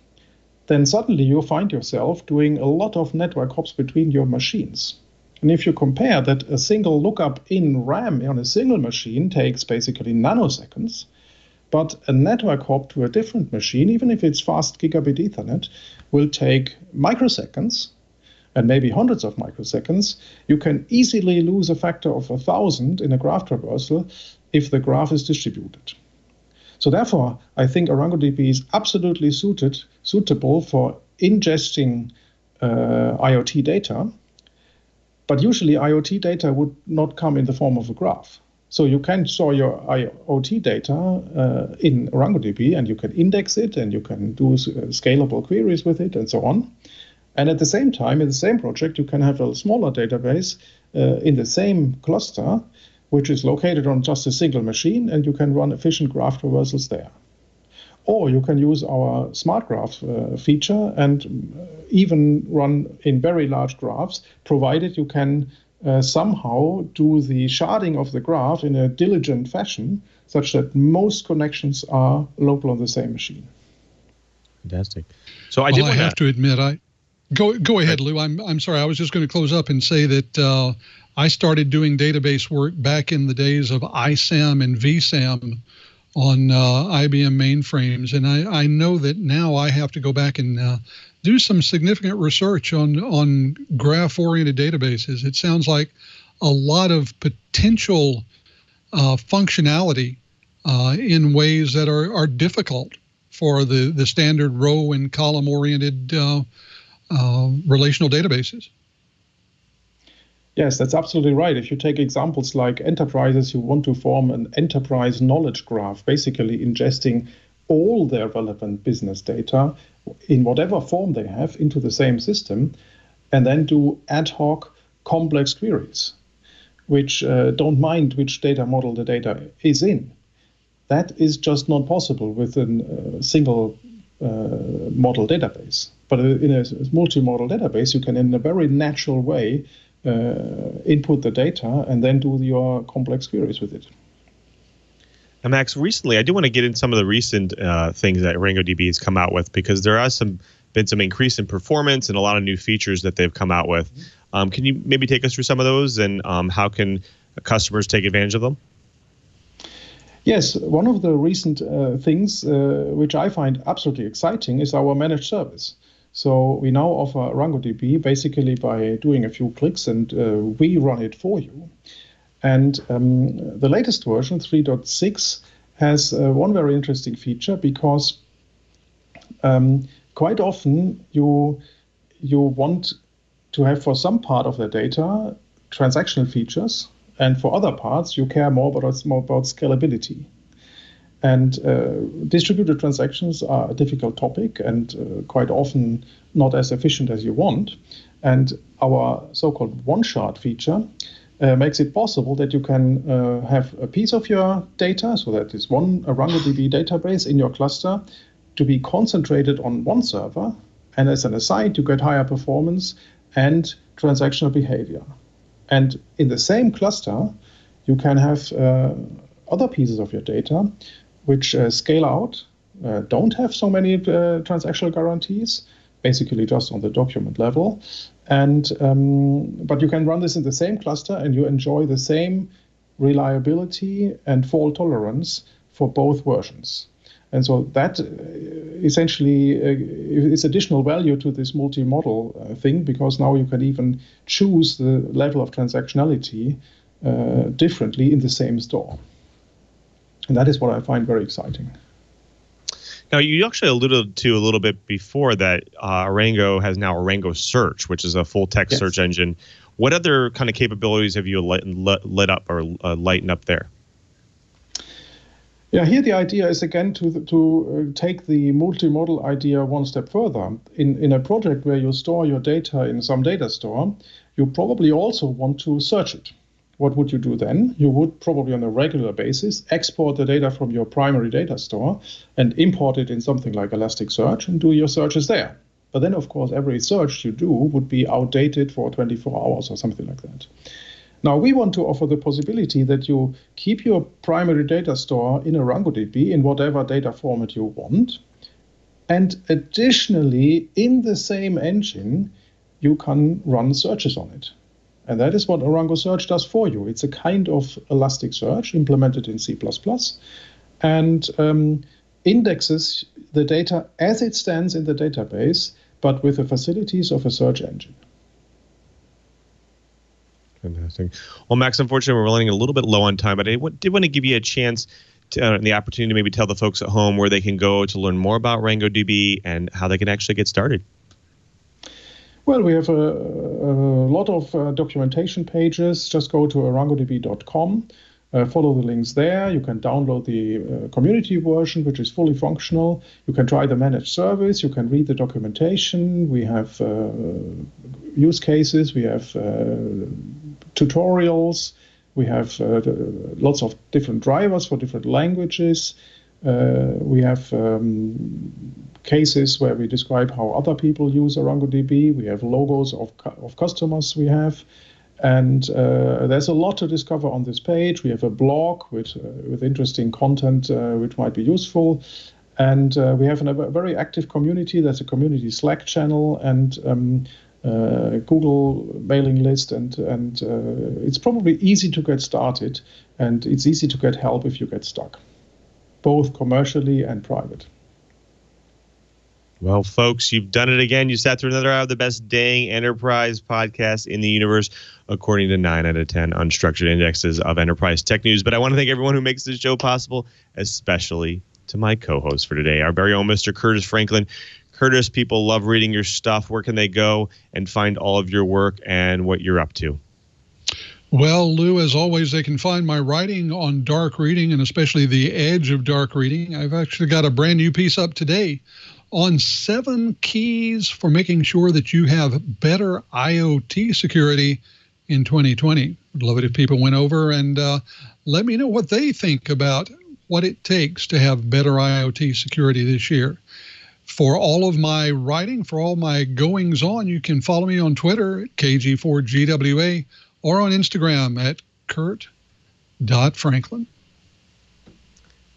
Then suddenly you find yourself doing a lot of network hops between your machines. And if you compare that a single lookup in RAM on a single machine takes basically nanoseconds, but a network hop to a different machine, even if it's fast gigabit Ethernet, will take microseconds and maybe hundreds of microseconds. You can easily lose a factor of 1,000 in a graph traversal if the graph is distributed. So therefore, I think ArangoDB is absolutely suitable for ingesting IoT data, but usually IoT data would not come in the form of a graph. So you can store your IoT data in ArangoDB, and you can index it, and you can do scalable queries with it, and so on. And at the same time, in the same project, you can have a smaller database in the same cluster, which is located on just a single machine, and you can run efficient graph traversals there. Or you can use our smart graph feature and even run in very large graphs, provided you can somehow do the sharding of the graph in a diligent fashion, such that most connections are local on the same machine. Fantastic. So I have to admit, go ahead, Lou. I'm sorry. I was just going to close up and say that I started doing database work back in the days of ISAM and VSAM on IBM mainframes, and I know that now I have to go back and do some significant research on graph-oriented databases. It sounds like a lot of potential functionality in ways that are difficult for the standard row and column-oriented relational databases. Yes, that's absolutely right. If you take examples like enterprises who want to form an enterprise knowledge graph, basically ingesting all their relevant business data in whatever form they have into the same system, and then do ad hoc complex queries. which don't mind which data model the data is in. That is just not possible with a single model database. But in a multi-model database, you can, in a very natural way, input the data and then do your complex queries with it. And Max, recently, I do want to get into some of the recent things that ArangoDB has come out with, because there has been some increase in performance and a lot of new features that they've come out with. Can you maybe take us through some of those, and how can customers take advantage of them? Yes, one of the recent things which I find absolutely exciting is our managed service. So we now offer ArangoDB basically by doing a few clicks, and we run it for you. And the latest version, 3.6, has one very interesting feature, because quite often you want to have, for some part of the data, transactional features, and for other parts you care more about scalability. And distributed transactions are a difficult topic, and quite often not as efficient as you want. And our so-called one-shot feature makes it possible that you can have a piece of your data, so that is one ArangoDB database in your cluster, to be concentrated on one server, and as an aside, you get higher performance and transactional behavior. And in the same cluster, you can have other pieces of your data which scale out, don't have so many transactional guarantees, basically just on the document level. And but you can run this in the same cluster, and you enjoy the same reliability and fault tolerance for both versions. And so that essentially is additional value to this multi-model thing, because now you can even choose the level of transactionality differently in the same store. And that is what I find very exciting. Now, you actually alluded to a little bit before that Arango has now Arango Search, which is a full-text search engine. What other kind of capabilities have you lit up or lightened up there? Yeah, here the idea is, again, to take the multi-model idea one step further. In a project where you store your data in some data store, you probably also want to search it. What would you do then? You would probably on a regular basis export the data from your primary data store and import it in something like Elasticsearch and do your searches there. But then, of course, every search you do would be outdated for 24 hours or something like that. Now, we want to offer the possibility that you keep your primary data store in ArangoDB in whatever data format you want. And additionally, in the same engine, you can run searches on it. And that is what Arango Search does for you. It's a kind of Elasticsearch implemented in C++, and indexes the data as it stands in the database, but with the facilities of a search engine. Fantastic. Well, Max, unfortunately, we're running a little bit low on time, but I did want to give you a chance to, the opportunity to maybe tell the folks at home where they can go to learn more about ArangoDB and how they can actually get started. Well, we have a lot of documentation pages. Just go to arangodb.com, follow the links there. You can download the community version, which is fully functional. You can try the managed service. You can read the documentation. We have use cases. We have tutorials. We have lots of different drivers for different languages. We have cases where we describe how other people use ArangoDB. We have logos of customers we have. And there's a lot to discover on this page. We have a blog with interesting content which might be useful. And we have a very active community. There's a community Slack channel and Google mailing list. And it's probably easy to get started. And it's easy to get help if you get stuck, both commercially and private. Well, folks, you've done it again. You sat through another hour of the best dang enterprise podcast in the universe, according to 9 out of 10 unstructured indexes of enterprise tech news. But I want to thank everyone who makes this show possible, especially to my co-host for today, our very own Mr. Curtis Franklin. Curtis, people love reading your stuff. Where can they go and find all of your work and what you're up to? Well, Lou, as always, they can find my writing on dark reading and especially the edge of dark reading. I've actually got a brand new piece up today on 7 keys for making sure that you have better IoT security in 2020. I'd love it if people went over and let me know what they think about what it takes to have better IoT security this year. For all of my writing, for all my goings on, you can follow me on Twitter at KG4GWA or on Instagram at Curt.Franklin.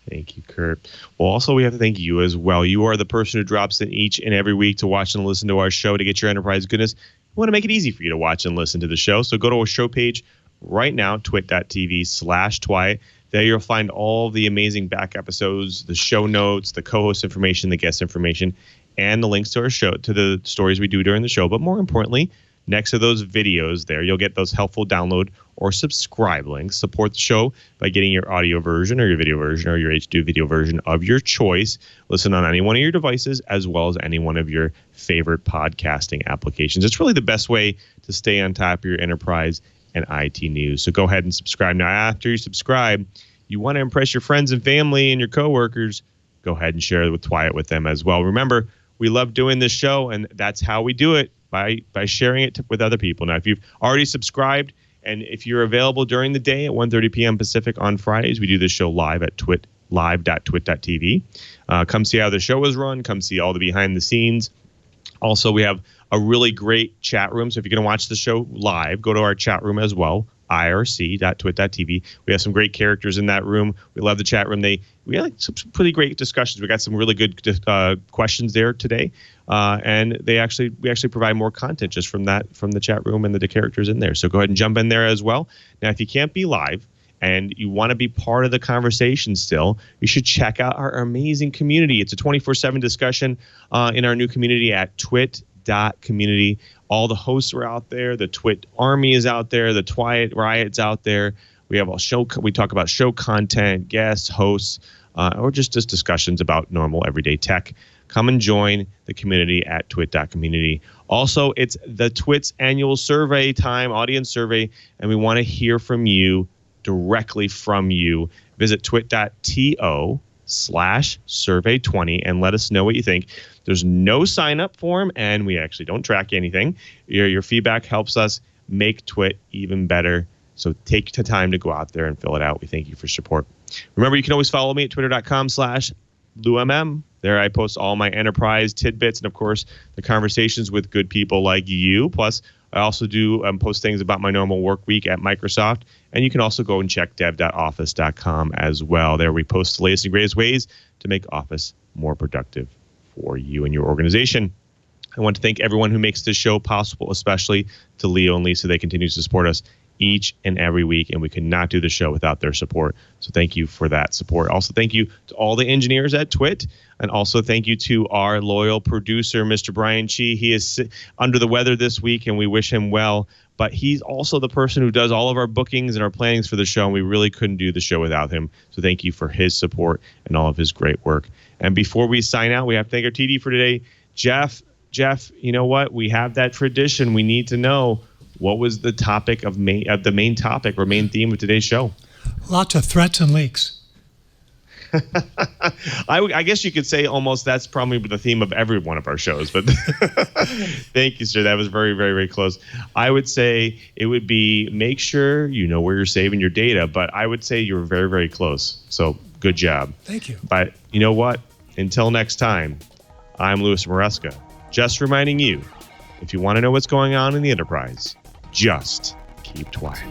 Thank you, Curt. Well, also, we have to thank you as well. You are the person who drops in each and every week to watch and listen to our show to get your enterprise goodness. We want to make it easy for you to watch and listen to the show. So go to our show page right now, twit.tv/Twiet. There you'll find all the amazing back episodes, the show notes, the co-host information, the guest information, and the links to our show, to the stories we do during the show. But more importantly, next to those videos there, you'll get those helpful download or subscribe links. Support the show by getting your audio version or your video version or your H2 video version of your choice. Listen on any one of your devices as well as any one of your favorite podcasting applications. It's really the best way to stay on top of your enterprise and IT news. So go ahead and subscribe. Now, after you subscribe, you want to impress your friends and family and your coworkers, go ahead and share it with Twiet with them as well. Remember, we love doing this show, and that's how we do it, by sharing it with other people. Now, if you've already subscribed, and if you're available during the day at 1:30 p.m. Pacific on Fridays, we do this show live at live.twit.tv. Come see how the show is run. Come see all the behind the scenes. Also, we have a really great chat room. So if you're going to watch the show live, go to our chat room as well, irc.twit.tv. We have some great characters in that room. We love the chat room. We had some pretty great discussions. We got some really good questions there today, and we actually provide more content just from the chat room and the characters in there. So go ahead and jump in there as well. Now, if you can't be live and you want to be part of the conversation still, you should check out our amazing community. It's a 24/7 discussion in our new community at twit.community. All the hosts are out there. The Twit Army is out there. The Twiet Riot's out there. We have we talk about show content, guests, hosts, or just discussions about normal everyday tech. Come and join the community at twit.community. Also, it's the Twit's annual survey time, audience survey, and we want to hear from you, directly from you. Visit twit.to/survey20 and let us know what you think. There's no sign-up form, and we actually don't track anything. Your feedback helps us make Twit even better. So take the time to go out there and fill it out. We thank you for support. Remember, you can always follow me at twitter.com/LouMM. There I post all my enterprise tidbits and, of course, the conversations with good people like you. Plus, I also do post things about my normal work week at Microsoft. And you can also go and check dev.office.com as well. There we post the latest and greatest ways to make Office more productive for you and your organization. I want to thank everyone who makes this show possible, especially to Leo and Lisa. They continue to support us each and every week, and we could not do the show without their support. So thank you for that support. Also, thank you to all the engineers at Twit, and also thank you to our loyal producer, Mr. Brian Chi. He is under the weather this week, and we wish him well, but he's also the person who does all of our bookings and our plannings for the show, and we really couldn't do the show without him. So thank you for his support and all of his great work. And before we sign out, we have to thank our TD for today, Jeff, you know what? We have that tradition. We need to know, what was the topic of the main topic or main theme of today's show? Lots of threats and leaks. I guess you could say almost that's probably the theme of every one of our shows. But thank you, sir. That was very, very, very close. I would say it would be make sure you know where you're saving your data. But I would say you're very, very close. So good job. Thank you. But you know what? Until next time, I'm Louis Maresca. Just reminding you, if you want to know what's going on in the enterprise, just keep quiet.